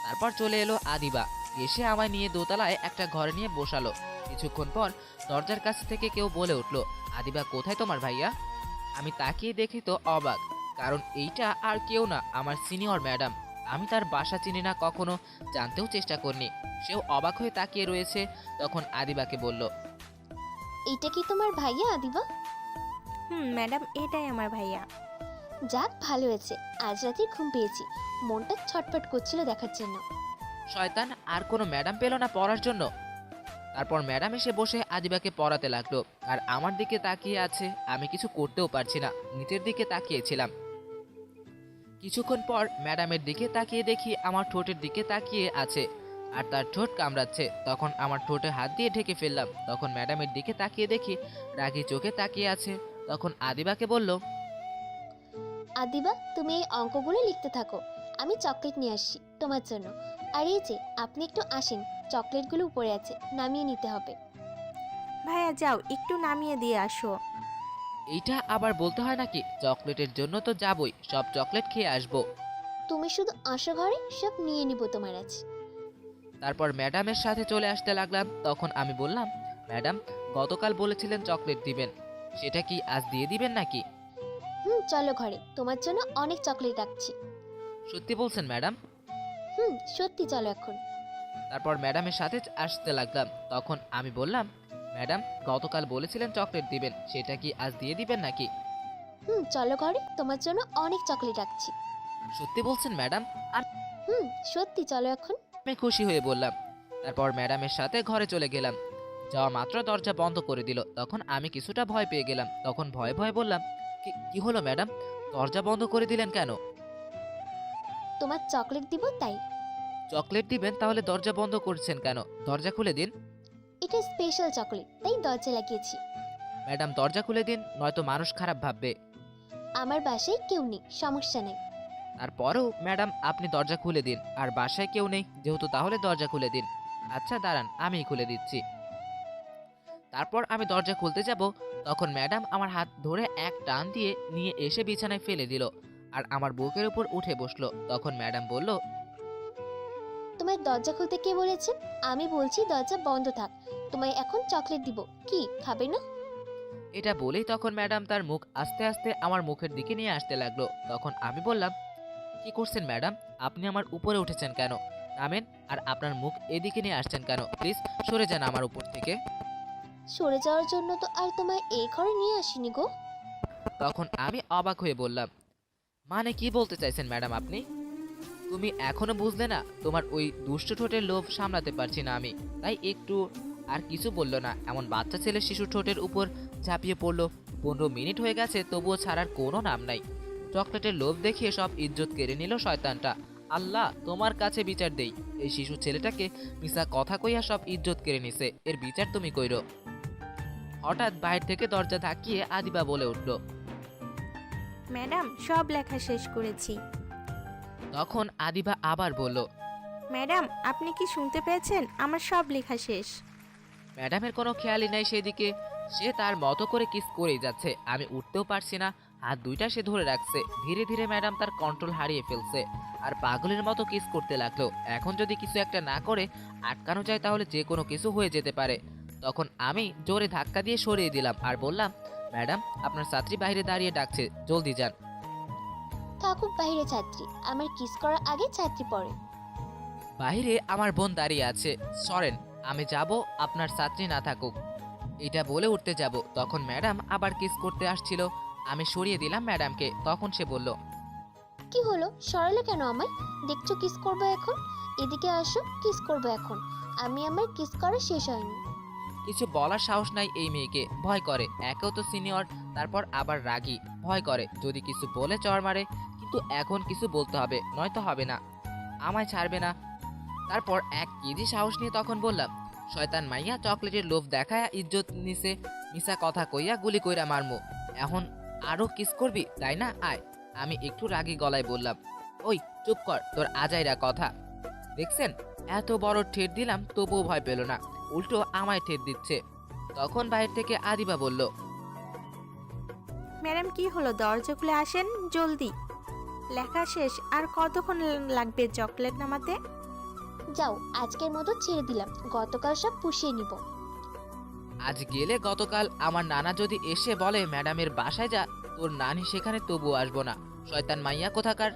তারপর চলে এলো আদিবা, এসে আমায় নিয়ে 2তলায় একটা ঘরে নিয়ে বসালো। কিছুক্ষণ পর দরজার কাছ থেকে কেউ বলে উঠলো, আদিবা কোথায় তোমার ভাইয়া? আমি তাকিয়ে দেখি তো অবাক, কারণ এইটা আর কেউ না, আমার সিনিয়র ম্যাডাম। আমি তার বাসা চিনি না, কখনো জানতেও চেষ্টা করিনি। সেও অবাক হয়ে তাকিয়ে রয়েছে। তখন আদিবাকে বলল, এইটা কি তোমার ভাইয়া আদিবা? ম্যাডাম এটাই আমার ভাইয়া। যাক ভালো হয়েছে, আজ রাতে ঘুম পেয়েছি, মনটা ছটফট করছিল দেখার জন্য। শয়তান আর কোনো ম্যাডাম পেল না পড়ার জন্য। তারপর ম্যাডাম এসে বসে আদিবাকে পড়াতে লাগলো, আর আমার দিকে তাকিয়ে আছে। আমি কিছু করতেও পারছি না, নিচের দিকে তাকিয়েছিলাম। কিছুক্ষণ পর ম্যাডামের দিকে তাকিয়ে দেখি আমার ঠোঁটের দিকে তাকিয়ে আছে আর তার ঠোঁট কামড়াচ্ছে। তখন আমার ঠোঁটে হাত দিয়ে ঢেকে ফেললাম। তখন ম্যাডামের দিকে তাকিয়ে দেখি রাগী চোখে তাকিয়ে আছে। তখন আদিবাকে বলল, আদিবা, তুমি এই অঙ্কগুলো লিখতে থাকো, আমি চকলেট নিয়ে আসছি তোমার জন্য। আর এই যে আপনি একটু আসেন, চকলেটগুলো উপরে আছে, নামিয়ে নিতে হবে। ভাইয়া যাও, একটু নামিয়ে দিয়ে আসো। এইটা আবার বলতে হয় নাকি? চকলেটের জন্য তো যাবই, সব চকলেট খেয়ে আসবো। তুমি শুধু আসো ঘরে, সব নিয়ে নিব তোমার আজ। তারপর ম্যাডামের সাথে চলে আসতে লাগলাম। তখন আমি বললাম, ম্যাডাম, গতকাল বলেছিলেন চকলেট দিবেন, সেটা কি আজ দিয়ে দিবেন নাকি? চলো ঘরে, তোমার জন্য অনেক চকলেট রাখছি। সত্যি বলছেন ম্যাডাম? সত্যি, চলো এখন। তারপর ম্যাডামের সাথে আসতে লাগলাম। তখন আমি বললাম, ম্যাডাম, গতকাল বলেছিলেন চকলেট দিবেন, সেটা কি আজ দিয়ে দিবেন নাকি? চলো ঘরে, তোমার জন্য অনেক চকলেট রাখছি। সত্যি বলছেন ম্যাডাম? আর সত্যি, চলো এখন। আমি খুশি হয়ে বললাম। তারপর ম্যাডামের সাথে ঘরে চলে গেলাম। যাওয়া মাত্র দরজা বন্ধ করে দিল। তখন আমি কিছুটা ভয় পেয়ে গেলাম। তখন ভয়ে ভয়ে বললাম, কি হলো ম্যাডাম, দরজা বন্ধ করে দিলেন কেন? তোমার চকলেট দিব তাই। চকলেট দিবেন, তাহলে দরজা বন্ধ করছেন কেন? দরজা খুলে দিন। এটা স্পেশাল চকলেট, তাই দরজা লাগিয়েছি। ম্যাডাম, দরজা খুলে দিন, নয়তো মানুষ খারাপ ভাববে। আমার বাসায় কেউ নেই, সমস্যা নেই। তারপরেও ম্যাডাম, আপনি দরজা খুলে দিন। আর বাসায় কেউ নেই যেহেতু, তাহলে দরজা খুলে দিন। আচ্ছা দাঁড়ান, আমিই খুলে দিচ্ছি। তারপর আমি দরজা খুলতে যাব, তখন ম্যাডাম আমার হাত ধরে এক টান দিয়ে নিয়ে এসে বিছানায় ফেলে দিল আর আমার বুকের উপর উঠে বসলো। তখন ম্যাডাম বলল, তোমার দরজা খুলতে কে বলেছে? আমি বলছি দরজা বন্ধ থাক, তোমায় এখন চকলেট দিব, কি খাবে না? এটা বলেই তখন ম্যাডাম তার মুখ আস্তে আস্তে আমার মুখের দিকে নিয়ে আসতে লাগলো। তখন আমি বললাম, কি করছেন ম্যাডাম, আপনি আমার উপরে উঠেছেন কেন? নামেন। আর আপনার মুখ এদিকে নিয়ে আসছেন কেন? প্লিজ সরে যান আমার উপর থেকে। সরে যাওয়ার জন্য তো আর তোমায় এই ঘরে নিয়ে আসিনি গো। তখন আমি অবাক হয়ে বললাম, মানে কি বলতে চাইছেন ম্যাডাম আপনি? তুমি এখনো বুঝলে না? তোমার ওই দুষ্ট ঠোঁটের লোভ সামলাতে পারছি না আমি, তাই একটু। আর কিছু বললো না। এমন বাচ্চা ছেলে শিশু ঠোঁটের উপর ঝাঁপিয়ে পড়লো। 15 মিনিট হয়ে গেছে, তবুও ছাড়ার কোনো নাম নাই। চকলেটের লোভ দেখিয়ে সব ইজ্জত কেড়ে নিল শয়তানটা। আল্লাহ, তোমার কাছে বিচার দেই, এই শিশু ছেলেটাকে মিশা কথা কইয়া সব ইজ্জত কেড়ে নিছে, এর বিচার তুমি কইরো। হঠাৎ বাইরে থেকে দরজা ধাক্কিয়ে আদিবা বলে উঠল। ম্যাডাম, সব লেখা শেষ করেছি। তখন আদিবা আবার বলল, ম্যাডাম, আপনি কি শুনতে পেয়েছেন? আমার সব লেখা শেষ। ম্যাডামের কোনো খেয়ালই নাই সেদিকে। সে তার মতো করে কিস করেই যাচ্ছে। আমি উঠতেও পারছি না, হাত দুইটা সে ধরে রাখছে। ধীরে ধীরে ম্যাডাম তার কন্ট্রোল হারিয়ে ফেলছে আর পাগলের মতো কিস করতে লাগলো। এখন যদি কিছু একটা না করে আটকানো যায়, তাহলে যে কোনো কিছু হয়ে যেতে পারে। তখন আমি জোরে ধাক্কা দিয়ে সরিয়ে দিলাম আর বললাম, ম্যাডাম, আপনার ছাত্রী বাইরে দাঁড়িয়ে ডাকছে, জলদি যান। থাকুক বাইরে ছাত্রী, আমার কিস করার আগে ছাত্রী পড়ে। বাইরে আমার বোন দাঁড়িয়ে আছে, সরেন, আমি যাব, আপনার ছাত্রী না থাকুক। এটা বলে উঠতে যাব, তখন ম্যাডাম আবার কিস করতে আসছিল। আমি সরিয়ে দিলাম ম্যাডামকে। তখন সে বলল, কি হলো, সরালে কেন আমায়? দেখছো কিস করবো এখন, এদিকে আসো, কিস করবো এখন। আমি আমার কিস করা শেষ হয়নি। কিছু বলার সাহস নাই এই মেয়েকে, ভয় করে। একেও তো সিনিয়র, তারপর আবার রাগী, ভয় করে যদি কিছু বলে চড় মারে। কিন্তু এখন কিছু বলতে হবে, নয়তো হবে না, আমায় ছাড়বে না। তারপর এক কেজি সাহস নিয়ে তখন বললাম, শয়তান মাইয়া, চকলেটের লোভ দেখায়া ইজ্জত নিছে, মিশা কথা কইয়া গুলি কইরা মারমু। এখন আরো কিস করবি তাই না? আয়। আমি একটু রাগী গলায় বললাম, ওই চুপ কর, তোর আজাইরা কথা। দেখছেন, এত বড় ঠেট দিলাম তবুও ভয় পেল না, উল্টো আমায় ঠেট দিচ্ছে। তখন বাইরে থেকে আদিবা বলল, ম্যাডাম, কি হলো? দরজা খুলে আসেন জলদি। লেখা শেষ, আর কতক্ষণ লাগবে চকলেট নামাতে? যাও, আজকের মতো ছেড়ে দিলাম, গতকাল সব পুষিয়ে নিব। আজ গেলে গতকাল আমার নানা যদি এসে বলে ম্যাডামের বাসায় যা, তোর নানি সেখানে তবুও আসবো না, শয়তান মাইয়া কোথাকার।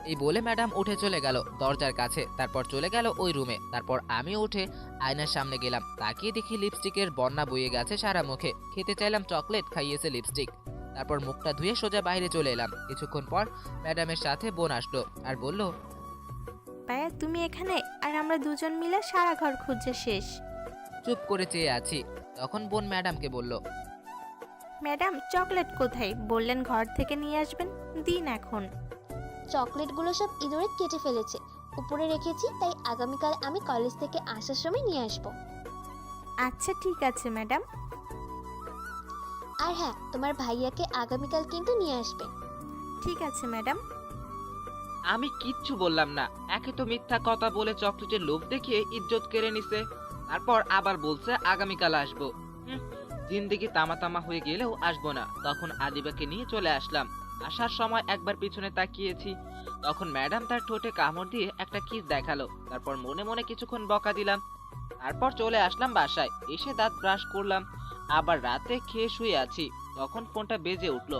এই বলে ম্যাডাম উঠে চলে গেল দরজার কাছে। তারপর চলে গেল ওই রুমে। তারপর আমি উঠে আয়নার সামনে গেলাম, তাকিয়ে দেখি লিপস্টিকের বন্যা বয়ে গেছে সারা মুখে। খেতে চাইলাম চকলেট, খাইয়েছে লিপস্টিক। তারপর মুখটা ধুয়ে সোজা বাইরে চলে এলাম। কিছুক্ষণ পর ম্যাডামের সাথে বোন আসলো আর বলল, ভাইয়া, তুমি এখানে? আর আমরা দুজন মিলে সারা ঘর খুঁজে শেষ। চুপ করে চেয়ে আছি। তখন বোন ম্যাডামকে বলল, ম্যাডাম, চকলেট কোথায়? বললেন ঘর থেকে নিয়ে আসবেন, দিন এখন। চকলেটগুলো সব ইঁদুরে কেটে ফেলেছে, উপরে রেখেছি, তাই আগামীকাল আমি কলেজ থেকে আসার সময় নিয়ে আসবো। আচ্ছা ঠিক আছে ম্যাডাম। আর হ্যাঁ, তোমার ভাইয়াকে আগামীকাল কিন্তু নিয়ে আসবে। ঠিক আছে ম্যাডাম। আমি কিচ্ছু বললাম না। একে তো মিথ্যা কথা বলে চকলেটের লোভ দেখিয়ে ইজ্জত কেড়ে নিছে, তারপর আবার বলছে আগামীকাল আসবো। জিন্দেগি তামা তামা হয়ে গেলেও আসবো না। তখন আদিবাকে নিয়ে চলে আসলাম। আসার সময় একবার পিছনে তাকিয়েছি, তখন ম্যাডাম তার ঠোঁটে কামড় দিয়ে একটা কিস দেখালো। তারপর মনে মনে কিছুক্ষণ বকা দিলাম। তারপর চলে আসলাম বাসায়। এসে দাঁত ব্রাশ করলাম, আবার রাতে খেয়ে শুয়ে আছি। তখন ফোনটা বেজে উঠলো।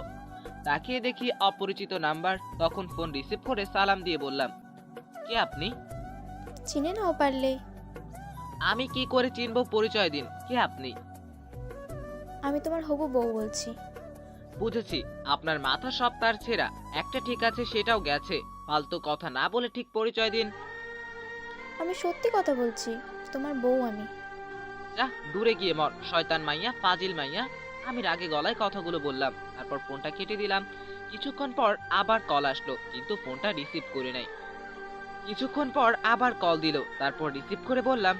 তাকিয়ে দেখি অপরিচিত নাম্বার। তখন ফোন রিসিভ করে সালাম দিয়ে বললাম, কে আপনি? চিনে নাও পারলে। আমি কি করে চিনবো? পরিচয় দিন, কে আপনি? আমি তোমার হবু বউ বলছি। বুঝেছি, আপনার মাথা সব তার ছেঁড়া। একটা ঠিক আছে, সেটাও গেছে। ফালতু কথা না বলে ঠিক পরিচয় দিন। আমি সত্যি কথা বলছি, তোমার বউ আমি। যা দূরে গিয়ে মর, শয়তান মাইয়া, ফাজিল মাইয়া। আমি রাগে গলায় কথাগুলো বললাম, তারপর ফোনটা কেটে দিলাম। কিছুক্ষণ পর আবার কল আসলো, কিন্তু ফোনটা রিসিভ করে নাই। কিছুক্ষণ পর আবার কল দিল, তারপর রিসিভ করে বললাম,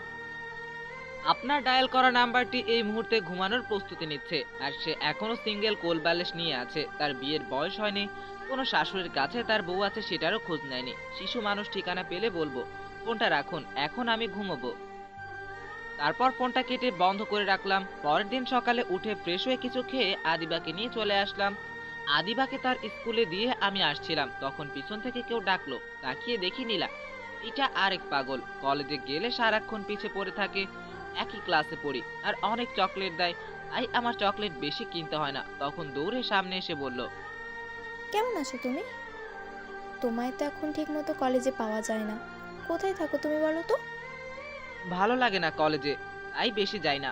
আপনার ডায়াল করা নাম্বারটি এই মুহূর্তে ঘুমানোর প্রস্তুতি নিচ্ছে, আর সে এখনো সিঙ্গেল কোল ব্যালেন্স নিয়ে আছে। তার বিয়ের বয়স হয়নি, কোনো শাশুড়ির কাছে তার বউ আছে সেটারও খোঁজ নেয়নি। শিশু মানুষ, ঠিকানা পেলে বলবো। ফোনটা রাখুন, এখন আমি ঘুমোবো। তারপর ফোনটা কেটে বন্ধ করে রাখলাম। পরের দিন সকালে উঠে ফ্রেশ হয়ে কিছু খেয়ে আদিবাকে নিয়ে চলে আসলাম। আদিবাকে তার স্কুলে দিয়ে আমি আসছিলাম, তখন পিছন থেকে কেউ ডাকলো। তাকিয়ে দেখি নীলা। এটা আরেক পাগল, কলেজে গেলে সারাক্ষণ পিছে পড়ে থাকে। একই ক্লাসে পড়ি, আর অনেক চকলেট দেয়, তাই আমার চকলেট বেশি কিনতে হয় না। তখন দৌড়ে সামনে এসে বলল, কেমন আছো তুমি? তোমায় তো এখন ঠিক মতো কলেজে পাওয়া যায় না। কোথায় থাকো তুমি বলো তো? ভালো লাগে না কলেজে, তাই বেশি যাই না।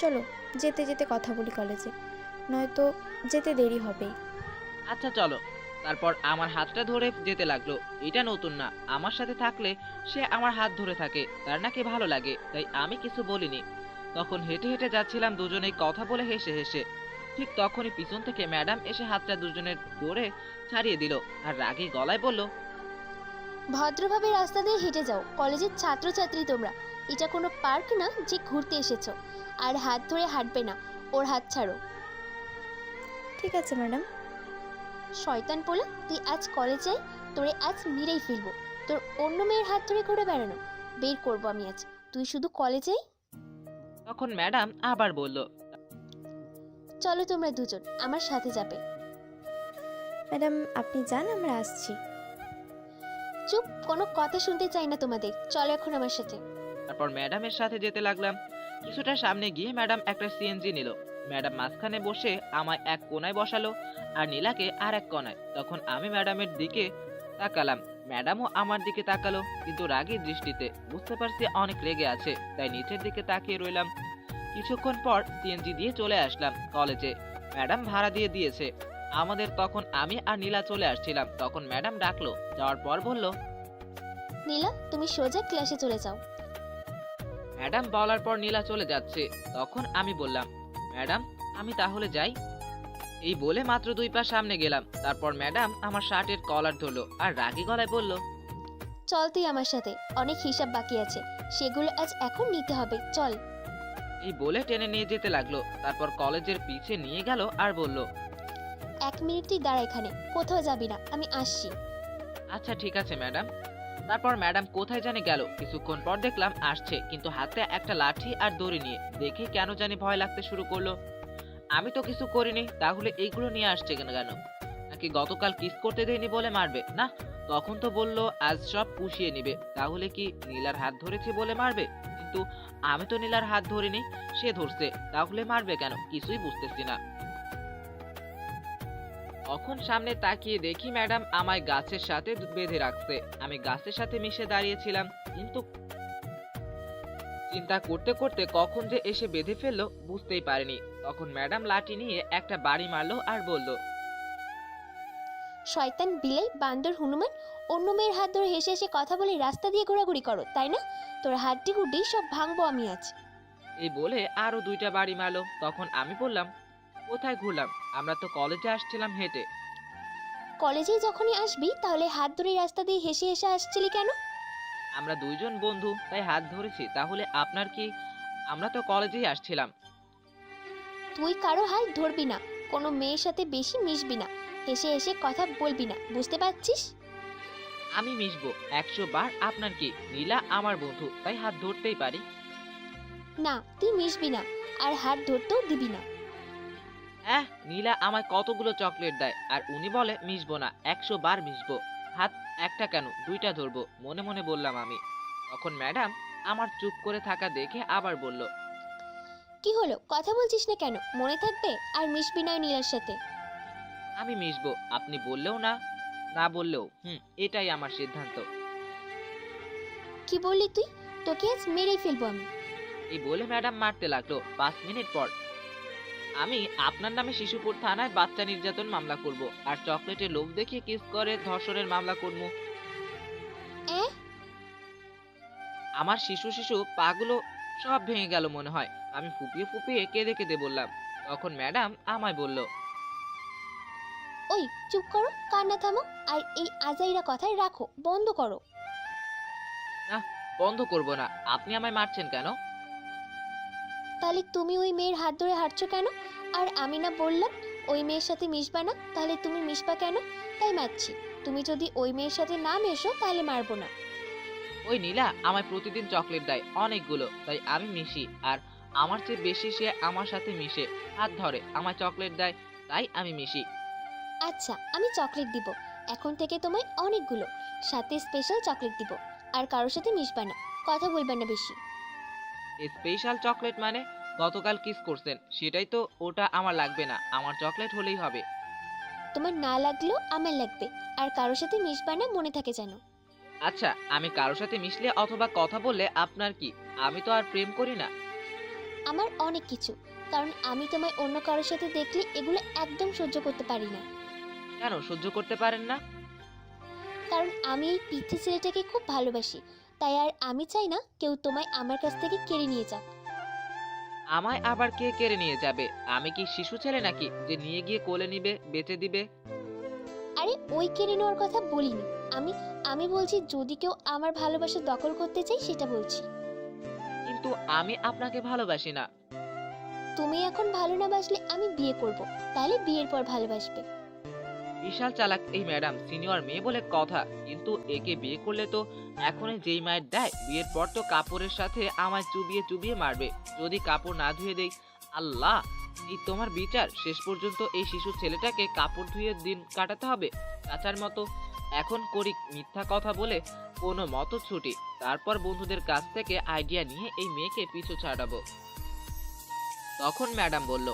চলো যেতে যেতে কথা বলি কলেজে, নয়তো যেতে দেরি হবে। আচ্ছা চলো। তারপর আমার হাতটা ধরে যেতে লাগলো। এটা নতুন না, আমার সাথে থাকলে সে আমার হাত ধরে থাকে, তার নাকি ভালো লাগে, তাই আমি কিছু বলিনি। তখন হেঁটে হেঁটে যাচ্ছিলাম দুজনেই কথা বলে হেসে হেসে। ঠিক তখনই পিছন থেকে ম্যাডাম এসে হাতটা দুজনের ধরে ছাড়িয়ে দিল, আর রাগী গলায় বলল, ভদ্রভাবে রাস্তা দিয়ে হেঁটে যাও, কলেজের ছাত্রছাত্রী তোমরা। এটা কোনো পার্ক না যে ঘুরতে এসেছো। আর হাত ধরে হাঁটবে না, ওর হাত ছাড়ো। ঠিক আছে ম্যাডাম। শয়তান পোলা, তুই আজ কলেজে আয়, তোরে আজ মেরেই ফেলবো। তোর অন্য মেয়ের হাত ধরে ঘুরে বেড়ানো বের করবো আমি আজ। তুই শুধু কলেজে আয়। তখন ম্যাডাম আবার বলল, চলো তোমরা দুজন আমার সাথে যাবে। ম্যাডাম আপনি যান, আমরা আসছি। চুপ, কোনো কথা শুনতে চাই না তোমাদের। চলো এখন আমার সাথে। তারপর ম্যাডামের সাথে যেতে লাগলাম। কিছুটা সামনে গিয়ে ম্যাডাম একটা সিএনজি নিল। ম্যাডাম মাঝখানে বসে আমায় এক কোনায় বসালো, আর নীলাকে আর এক কোনায়। তখন আমি ম্যাডামের দিকে তাকালাম, ম্যাডামও আমার দিকে তাকালো, কিন্তু রাগী দৃষ্টিতে। বুঝতে পারছি অনেক রেগে আছে, তাই নিচের দিকে তাকিয়ে রইলাম। কিছুক্ষণ পর সিএনজি দিয়ে চলে আসলাম কলেজে। ম্যাডাম ভাড়া দিয়ে দিয়েছে আমাদের। তখন আমি আর নীলা চলে আসছিলাম, তখন ম্যাডাম ডাকলো। যাওয়ার পর বলল, নীলা, তুমি সোজা ক্লাসে চলে যাও। ম্যাডাম বলার পর নীলা চলে যাচ্ছে। তখন আমি বললাম, ম্যাডাম আমি তাহলে যাই। এই বলে মাত্র 2 পা সামনে গেলাম। তারপর ম্যাডাম আমার শার্টের কলার ধরলো, আর রাগী গলায় বলল, চল তুই আমার সাথে, অনেক হিসাব বাকি আছে, সেগুলো আজ এখন নিতে হবে, চল। এই বলে টেনে নিয়ে যেতে লাগলো। তারপর কলেজের পিছে নিয়ে গেল আর বলল, 1 মিনিট তুই দাঁড়া এখানে, কোথাও যাবি না, আমি আসছি। আচ্ছা ঠিক আছে ম্যাডাম। তারপর ম্যাডাম কোথায় জানি গেল। কিছুক্ষণ পর দেখলাম আসছে, কিন্তু হাতে একটা লাঠি আর দড়ি নিয়ে। দেখে কেন জানি ভয় লাগতে শুরু করলো। আমি তো কিছু করিনি, তাহলে এইগুলো নিয়ে আসছে কেন? নাকি গতকাল কিস করতে দেয়নি বলে মারবে? না, তখন তো বললো আজ সব পুষিয়ে নিবে। তাহলে কি নীলার হাত ধরেছে বলে মারবে? কিন্তু আমি তো নীলার হাত ধরিনি, সে ধরছে, তাহলে মারবে কেন? কিছুই বুঝতেছি না। তখন সামনে তাকিয়ে দেখি ম্যাডাম আমায় গাছের সাথে বেঁধে রাখছে। আমি গাছের সাথে মিশে দাঁড়িয়েছিলাম, কিন্তু চিন্তা করতে করতে কখন যে এসে বেঁধে ফেললো বুঝতেই পারিনি। তখন ম্যাডাম লাঠি নিয়ে একটা বাড়ি মারলো আর বলল, শয়তান বিলাই, বান্দর, হনুমান, অন্য মেয়ের হাত ধরে হেসে হেসে কথা বলে রাস্তা দিয়ে ঘোরাঘুরি করো, তাই না? তোর হাড্ডি গুড্ডি সব ভাঙবো আমি আজ। এই বলে আরো 2টা বাড়ি মারলো। তখন আমি বললাম, কোথায় ঘুরলাম? আমরা তো কলেজে আসছিলাম হেঁটে। কলেজেই যখনই আসবি তাহলে হাত ধরে রাস্তা দিয়ে হেসে হেসে আসছিলি কেন? আমরা দুইজন বন্ধু তাই হাত ধরেছি, তাহলে আপনার কি? আমরা তো কলেজেই আসছিলাম। তুই কারো হাত ধরবি না, কোনো মেয়ের সাথে বেশি মিশবি না, হেসে হেসে কথা বলবি না, বুঝতে পারছিস? আমি মিশবো 100 বার। আপনার কি? নীলা আমার বন্ধু, তাই হাত ধরতেই পারি। না, তুই মিশবি না, আর হাত ধরতেও দিবি না। নীলা আমায় কতগুলো চকলেট দেয়, আর উনি বলে মিশবো না, 100 বার মিশবো। হাত একটা কেন, দুইটা ধরবো, মনে মনে বললাম আমি। তখন ম্যাডাম আমার চুপ করে থাকা দেখে আবার বলল, কি হলো, কথা বলছিস না কেন? মনে থাকবে আর মিশবি না ওই নীলার সাথে। আমি মিশবো, আপনি বললেও না, না বললেও এটাই আমার সিদ্ধান্ত। কি বললি তুই? তোকে আজ মেরেই ফেলবো আমি। এই বলে ম্যাডাম মারতে লাগলো। 5 মিনিট পর আমি আপনার নামে শিশুপুর থানায় বাচ্চা নির্যাতন মামলা করব, আর চকলেটের লোভ দেখিয়ে কিস করে ধর্ষণের মামলা করব। অ্যাঁ? আমার শিশু শিশু পাগুলো সব ভেঙে গেল মনে হয়। আমি ফুপিয়ে ফুপিয়ে কেঁদে কেঁদে বললাম। তখন ম্যাডাম আমায় বলল, ওই চুপ করো, কান্না থামো, আর এই আজাইরা কথায় রাখো, বন্ধ করো। না, বন্ধ করব না। আপনি আমায় মারছেন কেন? তাহলে তুমি ওই মেয়ের হাত ধরে হাঁটছো কেন? আর আমি না বললাম ওই মেয়ের সাথে মিশবা না, তাহলে তুমি মিশবা কেন? তাই মারছি। তুমি যদি ওই মেয়ের সাথে না মেশো তাহলে মারবো না। ওই নীলা আমায় প্রতিদিন চকলেট দেয় অনেকগুলো, তাই আমি মিশি। আর আমার চেয়ে বেশি সে আমার সাথে মিশে, হাত ধরে, আমায় চকলেট দেয়, তাই আমি মিশি। আচ্ছা, আমি চকলেট দিব। এখন থেকে তোমায় অনেকগুলো, সাথে স্পেশাল চকলেট দিব। আর কারোর সাথে মিশবা না, কথা বলবা না বেশি। স্পেশাল চকলেট মানে? গতকাল কিস করছেন, সেটাই তো। ওটা আমার লাগবে না, আমার চকলেট হলেই হবে। তোমার না লাগলেও আমার লাগবে। আর কারোর সাথে মিশবা না, মনে থাকে যেন। আচ্ছা, আমি কারোর সাথে মিশলে অথবা কথা বললে আপনার কি? আমি তো আর প্রেম করি না। আমার অনেক কিছু, কারণ আমি তোমায় অন্য কারোর সাথে দেখলে এগুলো একদম সহ্য করতে পারি না। কেন সহ্য করতে পারেন না? কারণ আমি এই পিচ্ছি ছেলেটাকে খুব ভালোবাসি, তাই আর আমি চাই না কেউ তোমায় আমার কাছ থেকে কেড়ে নিয়ে যাক। আমায় আবার কে কেড়ে নিয়ে যাবে? আমি কি শিশু ছেলে নাকি যে নিয়ে গিয়ে কোলে নিবে, বেঁচে দিবে? আরে ওই কেড়ে নেওয়ার কথা বলিনি আমি। আমি বলছি যদি কেউ আমার ভালোবাসা দখল করতে চাই সেটা বলছি। কিন্তু আমি আপনাকে ভালোবাসি না। তুমি এখন ভালো না বাসলে আমি বিয়ে করব, তাহলে বিয়ের পর ভালোবাসবে। বিশাল চালাক এই ম্যাডাম, সিনিয়র মেয়ে বলে কথা। কিন্তু একে বিয়ে করলে তো এখনই যেই মায়ের দেয়, বিয়ের পর তো কাপড়ের সাথে আমায় চুবিয়ে চুবিয়ে মারবে যদি কাপড় না ধুয়ে দেই। আল্লাহ, এই তোমার বিচার? শেষ পর্যন্ত এই শিশু ছেলেটাকে কাপড় ধুয়ে দিন কাটাতে হবে চাচার মতো। এখন করি মিথ্যা কথা বলে কোনো মতো ছুটি, তারপর বন্ধুদের কাছ থেকে আইডিয়া নিয়ে এই মেয়েকে পিছু ছাড়াবো। তখন ম্যাডাম বলল,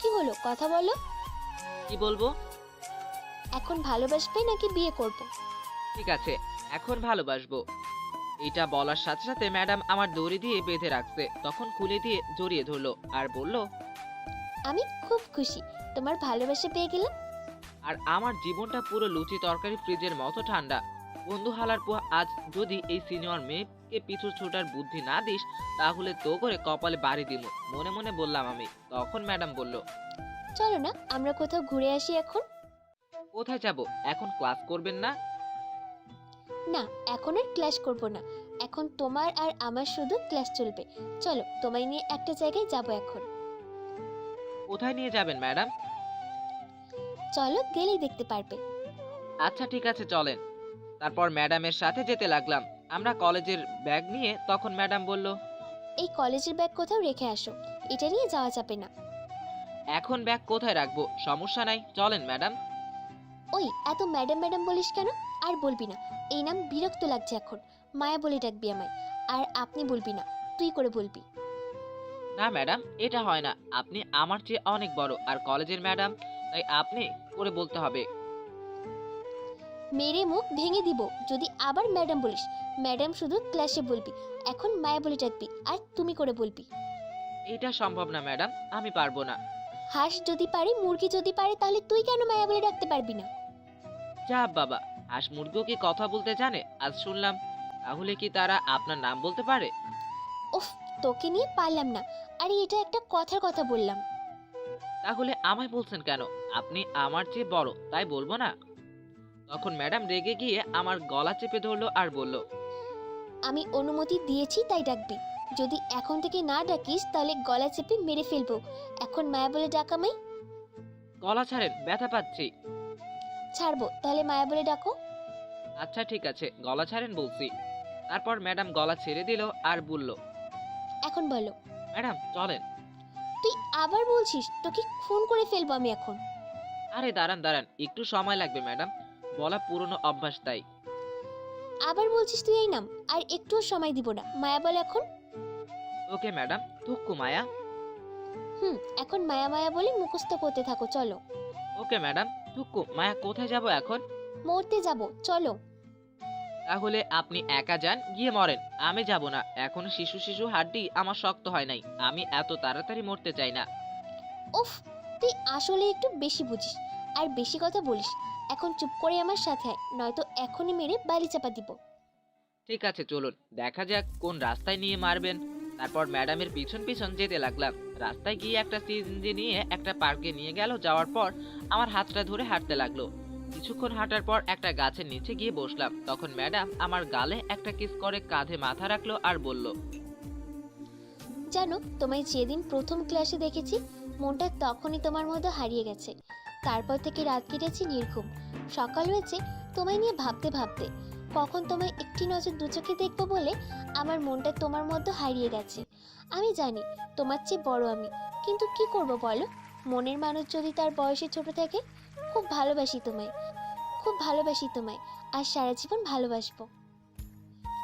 কি হলো, কথা বলো। কি বলবো? এখন ভালোবাসবে নাকি বিয়ে করব? ঠিক আছে, এখন ভালোবাসবো। এটা বলার সাথে সাথে ম্যাডাম আমার দড়ি দিয়ে বেঁধে রাখছে, তখন খুলে দিয়ে জড়িয়ে ধরলো আর বলল, আমি খুব খুশি তোমার ভালোবাসা পেয়ে গেলাম। আর আমার জীবনটা পুরো লুচি তরকারি ফ্রিজের মতো ঠান্ডা। বন্ধু হালার পর আজ যদি এই সিনিয়র মেয়েকে পিছু ছোটার বুদ্ধি না দিস, তাহলে তো করে কপালে বাড়ি দিব, মনে মনে বললাম আমি। তখন ম্যাডাম বলল, চলো না আমরা কোথাও ঘুরে আসি এখন। কোথায় যাব? এখন ক্লাস করবেন না? না, এখন আর ক্লাস করব না, এখন তোমার আর আমার শুধু ক্লাস চলবে। চলো তোমায় নিয়ে একটা জায়গায় যাব এখন। কোথায় নিয়ে যাবেন ম্যাডাম? চলো, গেলেই দেখতে পারবে। আচ্ছা ঠিক আছে, চলেন। তারপর ম্যাডামের সাথে যেতে লাগলাম আমরা কলেজের ব্যাগ নিয়ে। তখন ম্যাডাম বলল, এই কলেজের ব্যাগ কোথাও রেখে আসো, এটা নিয়ে যাওয়া যাবে না। এখন ব্যাগ কোথায় রাখবো? সমস্যা নাই, চলেন ম্যাডাম। ওই এত ম্যাডাম ম্যাডাম বলিস কেন? আর বলবি না, এই নাম বিরক্ত লাগছে এখন। মায়া বলে ডাকবি আমায়। আর আপনি বলবি না, তুই করে বলবি। না ম্যাডাম, এটা হয় না। আপনি আমার চেয়ে অনেক বড় আর কলেজের ম্যাডাম, তাই আপনি করে বলতে হবে। মেরে মুখ ভেঙে দিব যদি আবার ম্যাডাম বলিস। ম্যাডাম শুধু ক্লাসে বলবি, এখন মায়া বলে ডাকবি আর তুমি করে বলবি। এটা সম্ভব না ম্যাডাম, আমি পারবো না। হাঁস যদি পারে, মুরগি যদি পারে, তাহলে তুই কেন মায়া বলে ডাকতে পারবি না? যা বাবা, হাঁস মুরগিও কি কথা বলতে জানে? আজ শুনলাম। তাহলে কি তারা আপনার নাম বলতে পারে? উফ, তোকে নিয়ে পারলাম না। আরে এটা একটা কথার কথা বললাম। তাহলে আমায় বলছেন কেন? আপনি আমার চেয়ে বড়, তাই বলবো না? তখন ম্যাডাম রেগে গিয়ে আমার গলা চেপে ধরলো আর বলল, আমি অনুমতি দিয়েছি তাই ডাকবি। যদি এখন থেকে না ডাকিস তাহলে গলা চেপে মেরে ফেলবো। এখন মায়া বলে ডাক আমায়। গলা ছাড়েন, ব্যথা পাচ্ছি। ছাড়বো, তাহলে মায়া বলে ডাকো। আচ্ছা ঠিক আছে, গলা ছাড়েন বলছি। তারপর ম্যাডাম গলা ছেড়ে দিল আর বলল, এখন বলো। ম্যাডাম চলেন। তুই আবার বলছিস? তোকে খুন করে ফেলবো আমি এখন। আরে দাঁড়ান দাঁড়ান, একটু সময় লাগবে ম্যাডাম, বলা পুরনো অভ্যাস তাই। আবার বলছিস তুই এই নাম, আর একটুও সময় দিব না। মায়া বলে এখন। ওকে ম্যাডাম, থুক্কু মায়া। এখন মায়া মায়া বলে মুখস্থ করতে থাকো, চলো। ওকে ম্যাডাম, থুক্কু মায়া। কোথায় যাব এখন? মরতে যাব, চলো। তাহলে আপনি একা যান, গিয়ে মরেন। আমি যাব না, এখনো শিশু শিশু হাড্ডি আমার শক্ত হয় নাই। আমি এত তাড়াতাড়ি মরতে চাই না। উফ, তুই আসলে একটু বেশি বুঝিস আর বেশি কথা বলিস। এখন চুপ করে আমার সাথে আয়, নয়তো এখনই মেরে বালি চাপা দিব। ঠিক আছে চলুন, দেখা যাক কোন রাস্তায় নিয়ে মারবেন। তারপর ম্যাডামের পিছন পিছন যেতে লাগলাম। রাস্তায় গিয়ে একটা সিএনজি নিয়ে একটা পার্কে নিয়ে গেল। যাওয়ার পর আমার হাতটা ধরে হাঁটতে লাগলো। কিছুক্ষণ হাঁটার পর একটা গাছের নিচে গিয়ে বসলাম। তখন ম্যাডাম আমার গালে একটা কিস করে কাঁধে মাথা রাখলো আর বলল, জানো, তোমায় যেদিন প্রথম ক্লাসে দেখেছি মনটা তখনই তোমার মধ্যে হারিয়ে গেছে। তারপর থেকে রাত কেটেছি নির্ঘুম। সকাল হয়েছে তোমায় নিয়ে ভাবতে ভাবতে। কখন তোমায় একটি নজর দু চোখে দেখবো বলে আমার মনটা তোমার মধ্যে হারিয়ে গেছে। আমি জানি তোমার চেয়ে বড় আমি, কিন্তু কি করব বলো? মনের মানুষ যদি তার বয়সে ছোট থাকে। খুব ভালোবাসি তোমায়, খুব ভালোবাসি তোমায়, আর সারা জীবন ভালোবাসবো।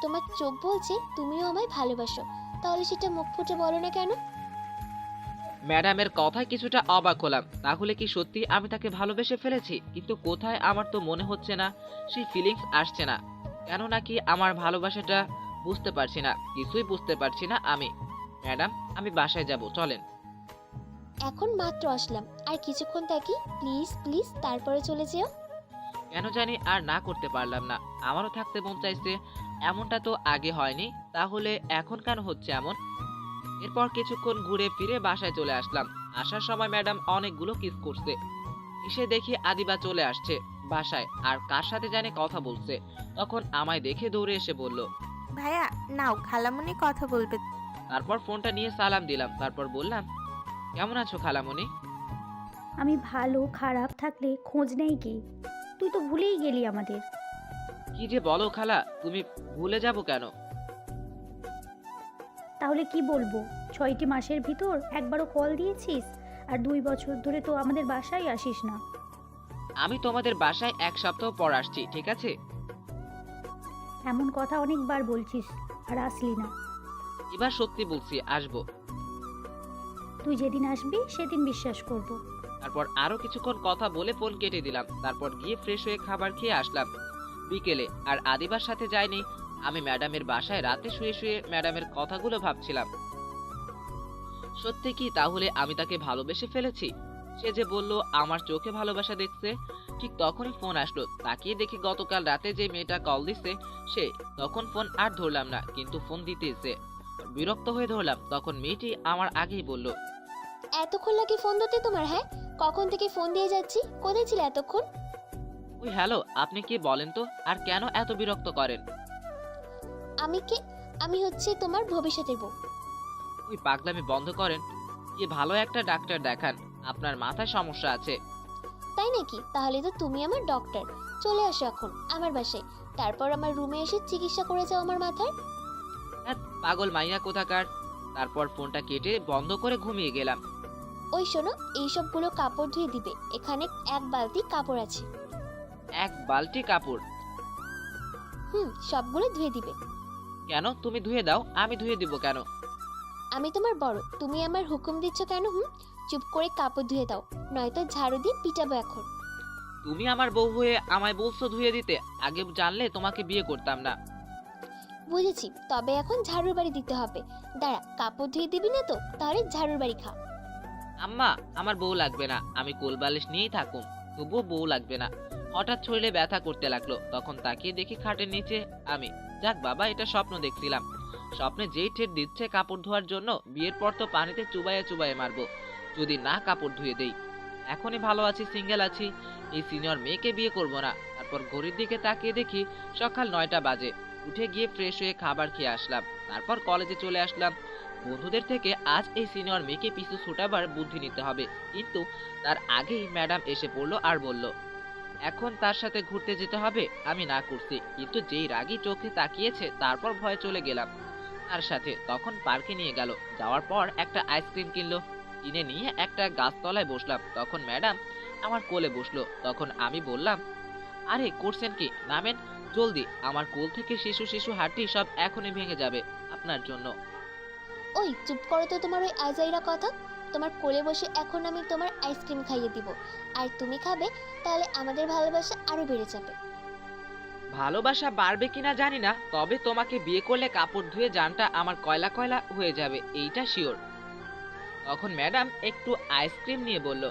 তোমার চোখ বলছে তুমিও আমায় ভালোবাসো, তাহলে সেটা মুখ ফুটে বলো না কেন? ম্যাডামের কথায় কিছুটা অবাক হলাম। তাহলে কি সত্যি আমি তাকে ভালোবেসে ফেলেছি? কিন্তু কোথায়, আমার তো মনে হচ্ছে না, সেই ফিলিংস আসছে না। কেন নাকি আমার ভালোবাসাটা বুঝতে পারছি না, কিছুই বুঝতে পারছি না আমি। ম্যাডাম, আমি বাসায় যাব, চলেন। এখন মাত্র আসলাম, আর কিছুক্ষণ থাকি প্লিজ প্লিজ, তারপরে চলে যেও। কেন জানি আর না করতে পারলাম না। আমারও থাকতে মন চাইছে, এমনটা তো আগে হয়নি। তাহলে এখন কেন হচ্ছে এমন? এরপর কিছুক্ষণ ঘুরে ফিরে বাসায় চলে আসলাম। আসার সময় ম্যাডাম অনেকগুলো কিস করছে। এসে দেখি আদিবা চলে আসছে বাসায়, আর কার সাথে জানে কথা বলছে। তখন আমায় দেখে দৌড়ে এসে বলল। ভাইয়া নাও, খালামণি কথা বলবে। তারপর ফোনটা নিয়ে সালাম দিলাম। তারপর বললাম, কেমন আছো খালামণি? আমি ভালো খারাপ থাকলে খোঁজ নেই কি? তুই তো ভুলেই গেলি আমাদের। কি যে বলো খালা, তুমি ভুলে যাব কেন? তাহলে কি বলবো? 6টি মাসের ভিতর একবারও কল দিয়েছিস, আর 2 বছর ধরে তো আমাদের বাসায় আসিস না। আমি তোমাদের বাসায় 1 সপ্তাহ পর আসছি, ঠিক আছে? এমন কথা অনেকবার বলছিস, আর আসলি না। এবার সত্যি বলছি, আসবো। তুই যেদিন আসবি সেদিন বিশ্বাস করব। তারপর আরো কিছুক্ষণ কথা বলে ফোন কেটে দিলাম। তারপর গিয়ে ফ্রেশ হয়ে খাবার খেয়ে আসলাম বিকেলে। আর আদিবার সাথে যাইনি। আমি ম্যাডামের বাসায় রাতে শুয়ে শুয়ে ম্যাডামের কথাগুলো ভাবছিলাম। সত্যি কি তাহলে আমি তাকে ভালোবেসে ফেলেছি? সে যে বলল আমার চোখে ভালোবাসা দেখছে। ঠিক তখনই ফোন আসলো। তাকিয়ে দেখি গতকাল রাতে যে মেয়েটা কল দিছে সে। তখন ফোন আর ধরলাম না, কিন্তু ফোন দিতেছে। বিরক্ত হয়ে ধরলাম। তখন মেয়েটি আমার আগেই বলল, এতক্ষণ লাগে ফোন ধরতে তোমার? হ্যাঁ, কখন থেকে ফোন দিয়ে যাচ্ছি, কোথায় ছিলে এতক্ষণ? ওই হ্যালো, আপনি কি বলেন তো, আর কেন এত বিরক্ত করেন? আমি কে? আমি হচ্ছে তোমার ভবিষ্যতের বউ। ওই পাগলামি বন্ধ করেন। কি ভালো একটা ডাক্তার দেখান, আপনার মাথায় সমস্যা আছে। তাই নাকি? তাহলে তো তুমি আমার ডক্টর। চলে আসো এখন আমার বাসায়, তারপর আমার রুমে এসে চিকিৎসা করে যাও আমার মাথার। হ্যাঁ, পাগল মাইয়া কোথাকার। তারপর ফোনটা কেটে বন্ধ করে ঘুমিয়ে গেলাম। ওই শোনো, এইসবগুলো কাপড় ধুয়ে দিবে। এখানে 1 বালতি কাপড় আছে। 1 বালতি কাপড়? সবগুলো ধুয়ে দিবে। কেন? তুমি ধুয়ে দাও, আমি ধুয়ে দিব কেন? আমি তোমার বড়, তুমি আমার হুকুম দিচ্ছ কেন? চুপ করে কাপড় ধুয়ে দাও, নয়তো ঝাড়ু দিয়ে পিটাবো এখন। তুমি আমার বউ হয়ে আমায় বলছো ধুয়ে দিতে? আগে জানলে তোমাকে বিয়ে করতাম না। বুঝেছি, তবে এখন ঝাড়ুর বাড়ি দিতে হবে। দাঁড়া, কাপড় ধুয়ে দিবি না তো? তাহলে ঝাড়ুর বাড়ি খা। আম্মা, আমার বউ লাগবে না, আমি কোলবালিশ নিয়েই থাকুম, তবুও বউ লাগবে না। হঠাৎ শরীরে ব্যথা করতে লাগলো। তখন তাকিয়ে দেখি খাটের নিচে আমি। যাক বাবা, এটা স্বপ্ন দেখছিলাম। স্বপ্নে যেই ঠেট দিচ্ছে কাপড় ধোয়ার জন্য, বিয়ের পর তো পানিতে চুবাইয়ে চুবাইয়ে মারবো। যদি না কাপড় ধুয়ে দেই। এখনই ভালো আছি, সিঙ্গেল আছি, এই সিনিয়র মেয়েকে বিয়ে করব না। তারপর ঘড়ির দিকে তাকিয়ে দেখি সকাল 9টা বাজে। উঠে গিয়ে ফ্রেশ হয়ে খাবার খেয়ে আসলাম, তারপর কলেজে চলে আসলাম। বন্ধুদের থেকে আজ এই সিনিয়র মেয়েকে পিছু ছুটাবার বুদ্ধি নিতে হবে, কিন্তু তার আগেই ম্যাডাম এসে পড়লো আর বলল এখন তার সাথে ঘুরতে যেতে হবে। আমি না করছি, কিন্তু যেই রাগী চোখে তাকিয়েছে তারপর ভয়ে চলে গেলাম তার সাথে। তখন পার্কে নিয়ে গেল, যাওয়ার পর একটা আইসক্রিম কিনলো, কিনে নিয়ে একটা গাছতলায় বসলাম। তখন ম্যাডাম আমার কোলে বসলো। তখন আমি বললাম, আরে করছেন কি, নামেন জলদি। আমার কোল থেকে শিশু শিশু হাঁটি সব এখনই ভেঙে যাবে আপনার জন্য। ওই চুপ করো তো, তোমার ওই আজাইরা কথা। তোমার কোলে বসে এখন আমি তোমার আইসক্রিম খাইয়ে দিব, আর তুমি খাবে, তাহলে আমাদের ভালোবাসা আরো বেড়ে যাবে। ভালোবাসা বাড়বে কিনা জানি না, তবে তোমাকে বিয়ে করলে কাপড় ধুয়ে জানটা আমার কয়লা কয়লা হয়ে যাবে, এইটা শিওর। তখন ম্যাডাম একটু আইসক্রিম নিয়ে বলল,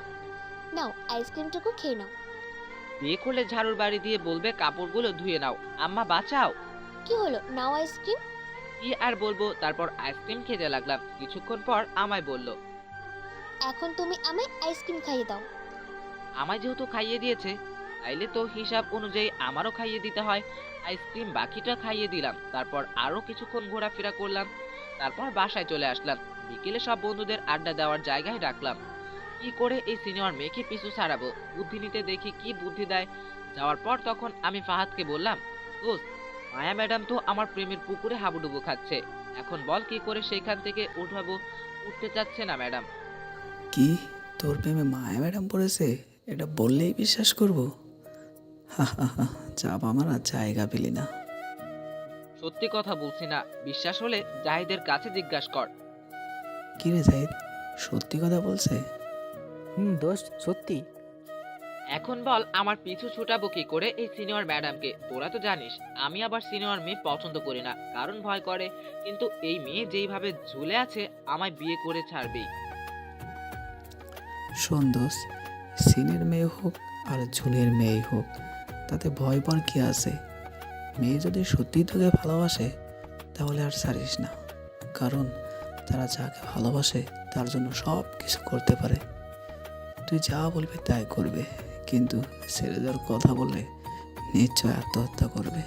নাও আইসক্রিমটুকু খেয়ে নাও। বিয়ে করলে ঝাড়ুর বাড়ি দিয়ে বলবে কাপড়গুলো ধুয়ে নাও, আম্মা বাঁচাও। কি হলো, নাও আইসক্রিম। কি আর বলবো, তারপর আইসক্রিম খেতে লাগলাম। কিছুক্ষণ পর আমায় বলল, এখন তুমি আমায় আইসক্রিম খাইয়ে দাও। আমায় যেহেতু খাইয়ে দিয়েছে, তাইলে তো হিসাব অনুযায়ী আমারও খাইয়ে দিতে হয়। আইসক্রিম বাকিটা খাইয়ে দিলাম, তারপর আরো কিছুক্ষণ ঘোরাফেরা করলাম, তারপর বাসায় চলে আসলাম। বিকেলে সব বন্ধুদের আড্ডা দেওয়ার জায়গায় রাখলাম। কি করে এই সিনিয়র মেয়েকে পিছু ছাড়াবো, বুদ্ধি নিতে দেখি কি বুদ্ধি দেয়। যাওয়ার পর তখন আমি ফাহাদকে বললাম, দোস্ত, মায়া ম্যাডাম তো আমার প্রেমের পুকুরে হাবুডুবু খাচ্ছে, এখন বল কি করে সেইখান থেকে উঠাবো। উঠতে চাচ্ছে না ম্যাডাম। কি, তোর প্রেমে মায়া ম্যাডাম পড়েছে? এটা বললেই বিশ্বাস করব? হা হা হা, চাপ আমার আর জায়গা পেলি না। সত্যি কথা বলছি না, বিশ্বাস হলে জাহিদের কাছে জিজ্ঞাসা কর। কি রে জাহিদ, সত্যি কথা বলছে? দোস্ত সত্যি। এখন বল আমার পিছু ছুটাবো কি করে এই সিনিয়র ম্যাডামকে। তোরা তো জানিস আমি আবার সিনিয়র মেয়ে পছন্দ করি না, কারণ ভয় করে। কিন্তু এই মেয়ে যেইভাবে ঝুলে আছে আমায় বিয়ে করে ছাড়বেই। শোন দোস্ত, সিনের মেয়ে হোক আর ঝুলের মেয়ে হোক, তাতে ভয় পাওয়ার কি আছে? মেয়ে যদি সত্যি তোকে ভালোবাসে তাহলে আর ছাড়িস না, কারণ তারা যাকে ভালোবাসে তার জন্য সব কিছু করতে পারে। তুই যা বলবি তাই করবে, কিন্তু ছেড়ে দেওয়ার কথা বললে নিশ্চয় আত্মহত্যা করবে।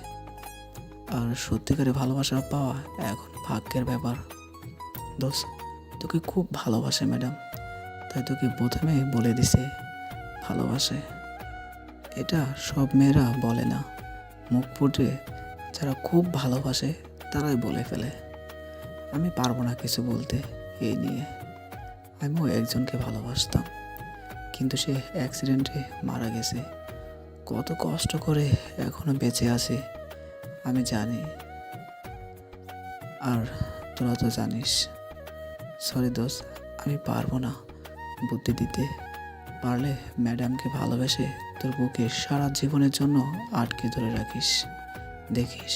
আর সত্যিকারে ভালোবাসা পাওয়া এখন ভাগ্যের ব্যাপার। দোস্ত, তোকে খুব ভালোবাসে ম্যাডাম, তাই তোকে প্রথমে বলে দিছে ভালোবাসে। এটা সব মেয়েরা বলে না, মুখ ফুটে যারা খুব ভালোবাসে তারাই বলে ফেলে। আমি পারবো না কিছু বলতে এই নিয়ে। আমিও একজনকে ভালোবাসতাম, কিন্তু সে অ্যাক্সিডেন্টে মারা গেছে। কত কষ্ট করে এখনো বেঁচে আছে আমি জানি, আর তোরা তো জানিস। সরি দোস্ত, আমি পারবো না বুদ্ধি দিতে। পারলে ম্যাডামকে ভালোবেসে তোর বুকে সারা জীবনের জন্য আটকে ধরে রাখিস, দেখিস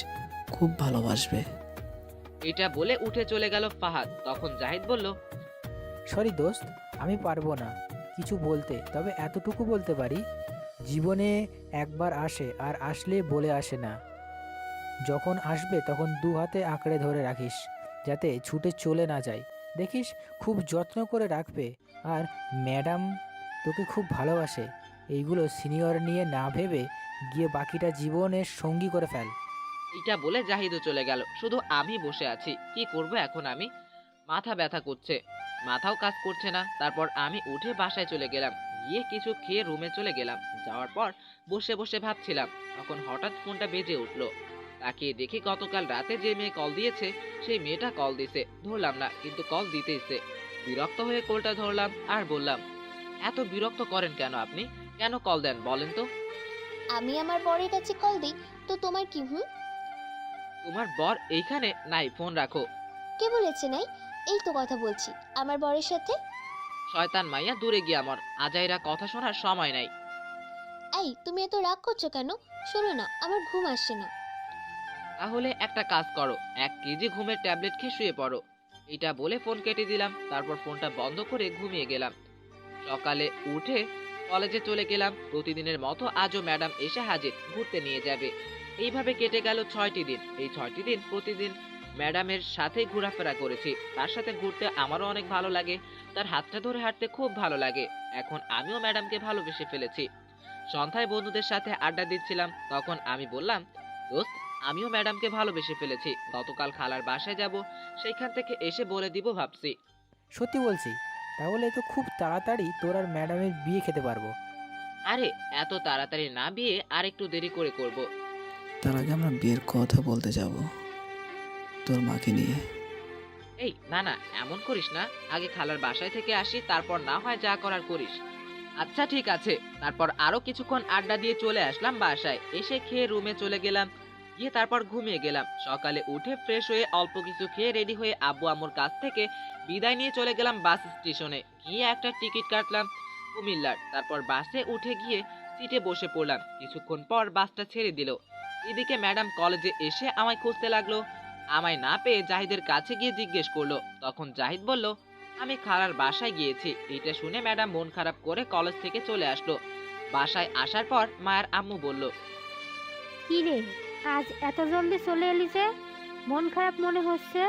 খুব ভালোবাসবে। এটা বলে উঠে চলে গেল ফাহাদ। তখন জাহিদ বলল, সরি দোস্ত, আমি পারবো না কিছু বলতে, তবে এতটুকু বলতে পারি, জীবনে একবার আসে আর আসলে বলে আসে না। যখন আসবে তখন দু হাতে আঁকড়ে ধরে রাখিস, যাতে ছুটে চলে না যায়। দেখিস খুব যত্ন করে রাখবে। আর ম্যাডাম তোকে খুব ভালোবাসে, এইগুলো সিনিয়র নিয়ে না ভেবে গিয়ে বাকিটা জীবনের সঙ্গী করে ফেল। এটা বলে জাহিদও চলে গেল, শুধু আমি বসে আছি। কি করব এখন আমি, মাথা ব্যথা করছে, মাথাও কাজ করছে না। তারপর আমি উঠে বাসায় চলে গেলাম, গিয়ে কিছু খেয়ে রুমে চলে গেলাম। যাওয়ার পর বসে বসে ভাবছিলাম, তখন হঠাৎ ফোনটা বেজে উঠলো। তাকিয়ে দেখি গতকাল রাতে যে মেয়ে কল দিয়েছে সেই মেয়েটা কল দিছে। ধরলাম না, কিন্তু কল দিতেইছে। বিরক্ত হয়ে কলটা ধরলাম আর বললাম, এত বিরক্ত করেন কেন আপনি, কেন কল দেন বলেন তো? আমি আমার বরের কাছে কল দিই তো তোমার কি? তোমার বর এইখানে নাই, ফোন রাখো। কে বলেছে নাই? এই তো কথা বলছি আমার বরের সাথে। শয়তান মাইয়া, দূরে গিয়ে আমার আজাইরা কথা শোনার সময় নাই। এই তুমি এত রাগ করছো কেন? শোনো না, আমার ঘুম আসছে না। তাহলে একটা কাজ করো, 1 কেজি ঘুমের ট্যাবলেট খেয়ে শুয়ে পড়ো। এটা বলে ফোন কেটে দিলাম, তারপর ফোনটা বন্ধ করে ঘুমিয়ে গেলাম। সকালে উঠে কলেজে চলে গেলাম। প্রতিদিনের মতো আজও ম্যাডাম এসে হাজির, ঘুরতে নিয়ে যাবে। এইভাবে কেটে গেল 6টি দিন। এই 6টি দিন প্রতিদিন ম্যাডামের সাথে ঘোরাফেরা করেছি। তার সাথে ঘুরতে আমারও অনেক ভালো লাগে। তার হাতটা ধরে হাঁটতে খুব ভালো লাগে। এখন আমিও ম্যাডামকে ভালোবেসে ফেলেছি। সন্ধ্যায় বন্ধুদের সাথে আড্ডা দিচ্ছিলাম, তখন আমি বললাম, দোস্ত, আমিও ম্যাডামকে ভালোবেসে ফেলেছি। গতকাল খালার বাসায় যাব, সেইখান থেকে এসে বলে দিব ভাবছি। সত্যি বলছি? তাহলে তো খুব তাড়াতাড়ি তোর আর ম্যাডামের বিয়ে খেতে পারবো। আরে এত তাড়াতাড়ি না, বিয়ে আর একটু দেরি করে করব। তার আগে আমরা বিয়ের কথা বলতে যাব তোর মাকে নিয়ে। এই না না, এমন করিস না। আগে খালার বাসায় থেকে আসি, তারপর না হয় যা করার করিস। আচ্ছা ঠিক আছে। তারপর আরো কিছুক্ষণ আড্ডা দিয়ে চলে আসলাম বাসায়। এসে খেয়ে রুমে চলে গেলাম, গিয়ে তারপর ঘুমিয়ে গেলাম। সকালে উঠে ফ্রেশ হয়ে অল্প কিছু খেয়ে রেডি হয়ে আব্বু আম্মুর কাছ থেকে বিদায় নিয়ে চলে গেলাম বাস স্টেশনে। গিয়ে একটা টিকিট কাটলাম কুমিল্লার। তারপর বাসে উঠে গিয়ে সিটে বসে পড়লাম। কিছুক্ষণ পর বাসটা ছেড়ে দিল। এদিকে ম্যাডাম কলেজে এসে আমায় খুঁজতে লাগলো। আমায় না পেয়ে জাহিদের কাছে গিয়ে জিজ্ঞেস করলো। তখন জাহিদ বলল, আমি খালার বাসায় গিয়েছি। এটা শুনে ম্যাডাম মন খারাপ করে কলেজ থেকে চলে আসলো। বাসায় আসার পর মায়ের আম্মু বলল, কি রে, আজ এত জলদি চলে এলি যে? মন খারাপ মনে হচ্ছে।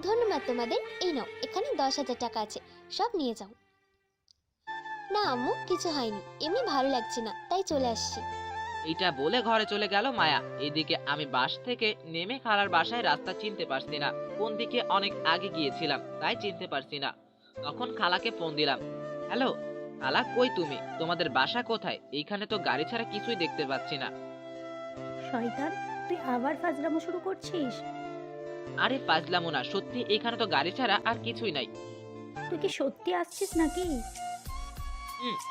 ধন্যবাদ তোমাদের। এই নাও, এখানে 10,000 টাকা আছে, সব নিয়ে যাও। না আম্মু, কিছু হয়নি, এমনি ভালো লাগছে না, তাই চলে আসছি। এইটা বলে ঘরে চলে গেল মায়া। এদিকে আমি বাস থেকে নেমে খালার বাসায় রাস্তা চিনতে পারছি না। কোন দিকে অনেক আগে গিয়েছিলাম তাই চিনতে পারছি না। তখন খালাকে ফোন দিলাম। হ্যালো খালা, কই তুমি? তোমাদের বাসা কোথায়? এইখানে তো গাড়ি ছাড়া কিছুই দেখতে পাচ্ছি না। শয়তান, তুই আবার ফাজলামো শুরু করছিস? আরে ফাজলামো না, সত্যি এখানে তো গাড়ি ছাড়া আর কিছুই নাই। তুই কি সত্যি আসছিস নাকি?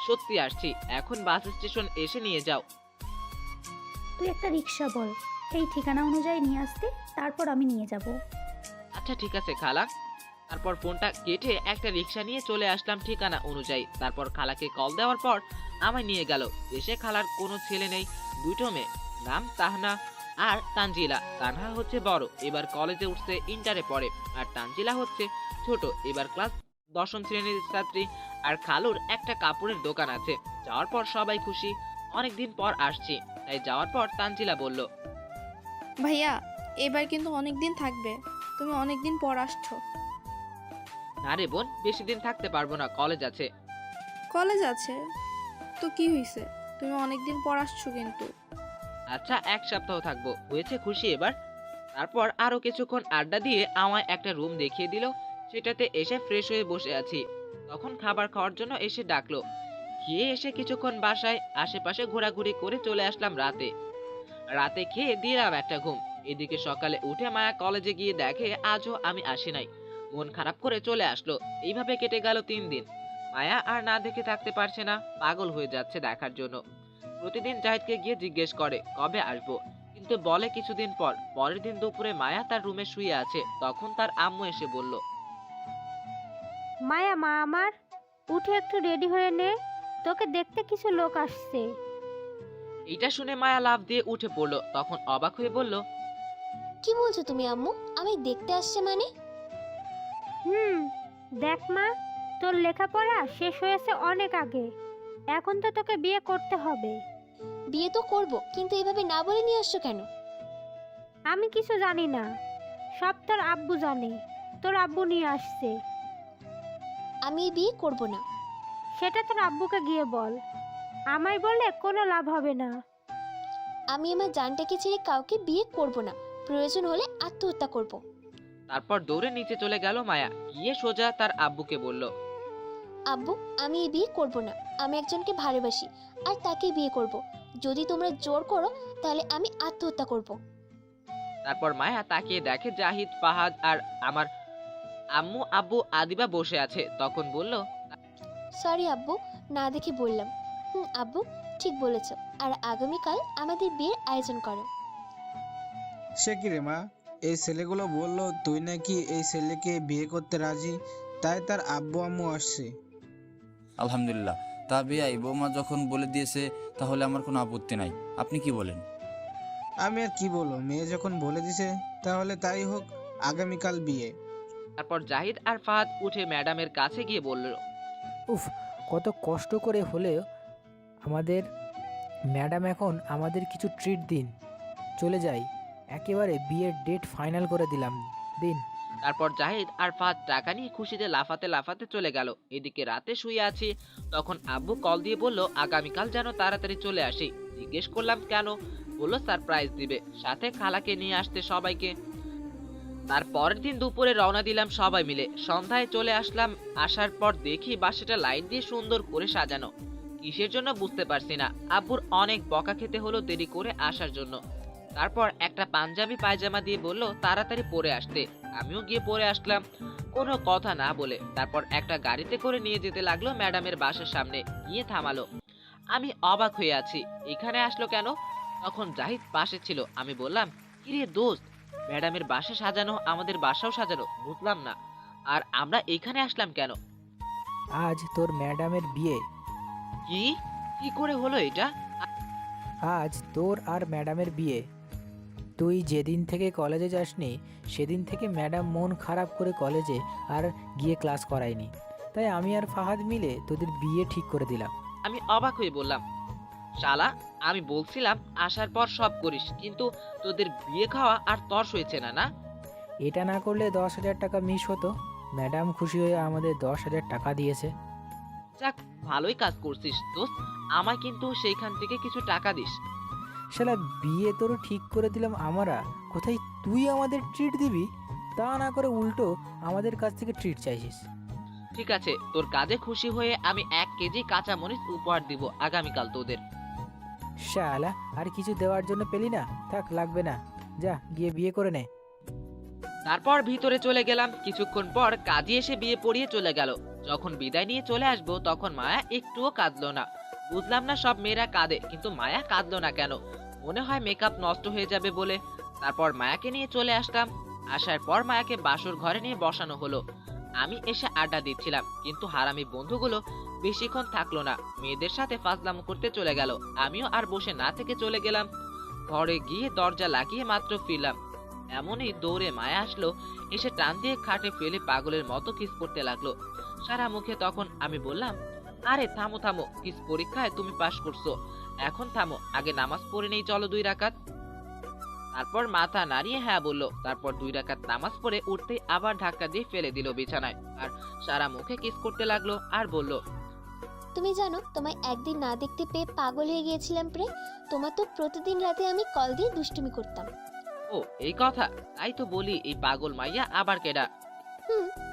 সত্যি আসছি। এখন বাস স্টেশন এসে নিয়ে যাও। তুই একটা রিক্সা বল, এই ঠিকানা অনুযায়ী নিয়ে আসতে, তারপর আমি নিয়ে যাব। আচ্ছা ঠিক আছে খালা। তারপর ফোনটা কেটে একটা রিক্সা নিয়ে চলে আসলাম ঠিকানা অনুযায়ী। তারপর খালাকে কল দেওয়ার পর আমায় নিয়ে গেল। এসে খালার কোনো ছেলে নেই, দুটো মেয়ে, নাম তাহনা আর তানজিলা। তানহা হচ্ছে বড়, এবার কলেজে উঠছে, ইন্টারে পড়ে। আর তানজিলা হচ্ছে ছোট, এবার ক্লাস 10ম শ্রেণীর ছাত্রী। আর খালুর একটা কাপড়ের দোকান আছে। যাওয়ার পর সবাই খুশি। অনেকদিন পর আসছি, তাই যাওয়ার পর তানজিলা বলল, ভাইয়া, এবার কিন্তু অনেক দিন থাকবে, তুমি অনেক দিন পর আসছো। না রে বোন, বেশি দিন থাকতে পারবো না, কলেজ আছে। কলেজ আছে তো কি হয়েছে, তুমি অনেক দিন পর আসছো কিন্তু। আচ্ছা 1 সপ্তাহ থাকবো, হয়েছে খুশি এবার? তারপর আরো কিছুক্ষণ আড্ডা দিয়ে আমায় একটা রুম দেখিয়ে দিল। সেটাতে এসে ফ্রেশ হয়ে বসে আছি। তখন খাবার খাওয়ার জন্য এসে ডাকলো। খেয়ে এসে কিছুক্ষণ বাসায় আশেপাশে ঘোরাঘুরি করে চলে আসলাম রাতে। রাতে খেয়ে দিলাম একটা ঘুম। এদিকে সকালে উঠে মায়া কলেজে গিয়ে দেখে আজও আমি আসি নাই। মন খারাপ করে চলে আসলো। এইভাবে কেটে গেল 3 দিন। মায়া আর না দেখে থাকতে পারছে না, পাগল হয়ে যাচ্ছে দেখার জন্য। প্রতিদিন জাহিদকে গিয়ে জিজ্ঞেস করে কবে আসবো, কিন্তু বলে কিছুদিন পর। পরের দিন দুপুরে মায়া তার রুমে শুয়ে আছে, তখন তার আম্মু এসে বলল, মায়া, মা আমার, উঠে একটু রেডি হয়ে নে, তোকে দেখতে কিছু লোক আসছে। এইটা শুনে মায়া লাফ দিয়ে উঠে পড়লো। তখন অবাক হয়ে বলল, কি বলছো তুমি আম্মু? আমি দেখতে আসছে মানে? দেখ মা, তোর লেখাপড়া শেষ হয়েছে অনেক আগে, এখন তো তোকে বিয়ে করতে হবে। বিয়ে তো করব, কিন্তু এভাবে না বলে নিয়ে আসছো কেন? আমি কিছু জানি না, সব তোর আব্বু জানে, তোর আব্বু নিয়ে আসছে। আমি এই বিয়ে করব না। সেটা তোর আব্বুকে গিয়ে বল, আমায় বলে কোনো লাভ হবে না। আমি আমার জানটাকে ছেড়ে কাউকে বিয়ে করব না, প্রয়োজন হলে আত্মহত্যা করব। তারপর দৌড়ে নিচে চলে গেল মায়া। গিয়ে সোজা তার আব্বুকে বলল, আব্বু, আমি এই বিয়ে করব না। আমি একজনকে ভালোবাসি আর তাকে বিয়ে করব। যদি তোমরা জোর করো তাহলে আমি আত্মহত্যা করব। তারপর মায়া তাকিয়ে দেখে জাহিদ, ফাহাদ আর আমার আম্মু, আব্বু, আদিবা বসে আছে। তখন বলল, সরি আব্বু, না দেখে বললাম। আব্বু ঠিক বলেছো, আর আগামীকাল আমাদের বিয়ের আয়োজন করো। সে কি রে মা, এই ছেলেগুলো বললো তুই নাকি এই ছেলেকে বিয়ে করতে রাজি, তাই তার আব্বু আম্মু আসছে। আলহামদুলিল্লাহ। তা বিয়াই, বৌমা যখন বলে দিয়েছে তাহলে আমার কোনো আপত্তি নাই। আপনি কি বলেন? আমি আর কি বলবো, মেয়ে যখন বলে দিছে তাহলে তাই হোক, আগামীকাল বিয়ে। তারপর জাহিদ আর ফাহাদ উঠে ম্যাডামের কাছে গিয়ে বলল, উফ, কত কষ্ট করে হলেও আমাদের ম্যাডাম এখন আমাদের কিছু ট্রিট দিন, চলে যাই, একেবারে বিয়ের ডেট ফাইনাল করে দিলাম দিন। তারপর জাহিদ আর ফাহাদ টাকা নিয়ে খুশিতে লাফাতে লাফাতে চলে গেল। এদিকে রাতে শুয়ে আছি, তখন আব্বু কল দিয়ে বলল আগামীকাল যেন তাড়াতাড়ি চলে আসি। জিজ্ঞেস করলাম কেন? বললো সারপ্রাইজ দিবে, সাথে খালাকে নিয়ে আসতে সবাইকে। তার পরের দিন দুপুরে রওনা দিলাম সবাই মিলে। সন্ধ্যায় চলে আসলাম। আসার পর দেখি বাসাটা লাইট দিয়ে সুন্দর করে সাজানো। কিসের জন্য বুঝতে পারছি না। আব্বুর অনেক বকা খেতে হলো দেরি করে আসার জন্য। তারপর একটা পাঞ্জাবি পায়জামা দিয়ে বলল তাড়াতাড়ি পরে আসতে। আমিও গিয়ে পরে আসলাম কোনো কথা না বলে। তারপর একটা গাড়িতে করে নিয়ে যেতে লাগলো ম্যাডামের বাসার সামনে, গিয়ে থামালো। আমি অবাক হয়ে আছি, এখানে আসলো কেন? তখন জাহিদ পাশে ছিল। আমি বললাম, কিরে দোস্ত, ম্যাডামের বাসা সাজানো, আমাদের বাসাও সাজানো, বুঝলাম না, আর আমরা এখানে আসলাম কেন? আজ তোর ম্যাডামের বিয়ে। কি কি করে হলো এটা? আজ তোর আর ম্যাডামের বিয়ে। তুই যেদিন থেকে কলেজে যাসনি সেদিন থেকে ম্যাডাম মন খারাপ করে কলেজে আর গিয়ে ক্লাস করায়নি, তাই আমি আর ফাহাদ মিলে তোদের বিয়ে ঠিক করে দিলাম। আমি অবাক হয়ে বললাম, শালা, আমি বলছিলাম আসার পর সব করিস, কিন্তু তোদের বিয়ে খাওয়া আর তর্স হয়েছে না? না, এটা না করলে 10,000 টাকা মিস হতো। ম্যাডাম খুশি হয়ে আমাদের 10,000 টাকা দিয়েছে। যাক, ভালোই কাজ করছিস দোস্ত, আমায় কিন্তু সেইখান থেকে কিছু টাকা দিস। শালা, বিয়ে তোর ঠিক করে দিলাম আমরা, কোথায় তুই আমাদের ট্রিট দিবি? তা না করে উল্টো আমাদের কাছ থেকে ট্রিট চাইছিস। ঠিক আছে, তোর কাজে খুশি হয়ে আমি 1 কেজি কাঁচা মরিচ উপহার দিব আগামীকাল তোদের। শালা, আর কিছু দেওয়ার জন্য পেলি না? থাক, লাগবে না, যা গিয়ে বিয়ে করে নে। তারপর ভিতরে চলে গেলাম। কিছুক্ষণ পর কাজী এসে বিয়ে পড়িয়ে চলে গেল। যখন বিদায় নিয়ে চলে আসবো তখন মায়া একটুও কাঁদলো না। বুঝলাম না, সব মেয়েরা কাঁদে, কিন্তু মায়া কাঁদলো না কেন? মনে হয় মেকআপ নষ্ট হয়ে যাবে বলে। তারপর মায়াকে নিয়ে চলে আসলাম। আসার পর মায়াকে বাসর ঘরে নিয়ে বসানো হলো। আমি এসে আড্ডা দিচ্ছিলাম, কিন্তু হারামি বন্ধুগুলো বেশিক্ষণ থাকলো না, মেয়েদের সাথে ফাজলামো করতে চলে গেল। আমিও আর বসে না থেকে চলে গেলাম। ঘরে গিয়ে দরজা লাগিয়ে মাত্র ফিরলাম, এমনই দৌড়ে মায়া আসলো। এসে টান দিয়ে খাটে ফেলে পাগলের মতো কিস করতে লাগলো সারা মুখে। তখন আমি বললাম, আরে থামো থামো, কিস পরীক্ষায় তুমি পাশ করছো, এখন থামো, আগে নামাজ পড়ে নেই, চলো 2 রাকাত। তারপর মাথা নাড়িয়ে হ্যাঁ বললো। তারপর 2 রাকাত নামাজ পড়ে উঠতেই আবার ধাক্কা দিয়ে ফেলে দিল বিছানায়, আর সারা মুখে কিস করতে লাগলো আর বলল, তুমি জানো, তোমায় একদিন না দেখতে পেয়ে পাগল হয়ে গিয়েছিলাম প্রে। তোমার তো প্রতিদিন রাতে আমি কল দিয়ে দুষ্টুমি করতাম। ও এই কথা, তাই তো বলি এই পাগল মাইয়া আবার কেডা?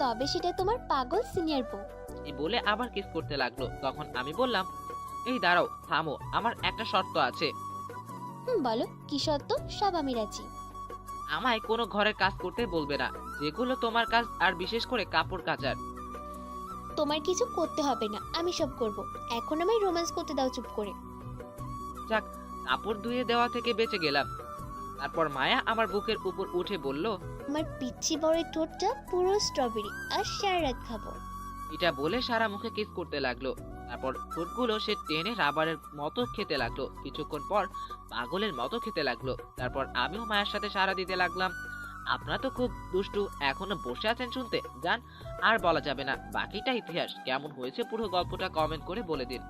তবে সেটা তোমার পাগল সিনিয়র বউ। এই বলে আবার কিস করতে লাগলো। তখন আমি বললাম, এই দাঁড়াও, থামো, আমার একটা শর্ত আছে। বলো, কি সত্য? সব আমি রাজি। আমায় কোনো ঘরের কাজ করতে বলবে না, যেগুলো তোমার কাজ, আর বিশেষ করে কাপড় কাচার। তোমার কিছু করতে হবে না, আমি সব করব। এখন আমায় রোম্যান্স করতে দাও চুপ করে। যাক, কাপড় ধুয়ে দেওয়া থেকে বেঁচে গেলাম। তারপর মায়া আমার বুকের উপর উঠে বলল, আমার পিচ্ছি বড় ঠোঁটটা পুরো স্ট্রবেরি, আর সারা রাত খাবো। এটা বলে সারা মুখে কিস করতে লাগলো। তারপর ঠোঁটগুলো সে টেনে রাবারের মতো খেতে লাগলো। কিছুক্ষণ পর পাগলের মতো খেতে লাগলো। তারপর আমিও মায়ের সাথে সাড়া দিতে লাগলাম। আপনারা তো খুব দুষ্টু, এখনো বসে আছেন শুনতে? যান, আর বলা যাবে না, বাকিটা ইতিহাস। কেমন হয়েছে পুরো গল্পটা কমেন্ট করে বলে দিন।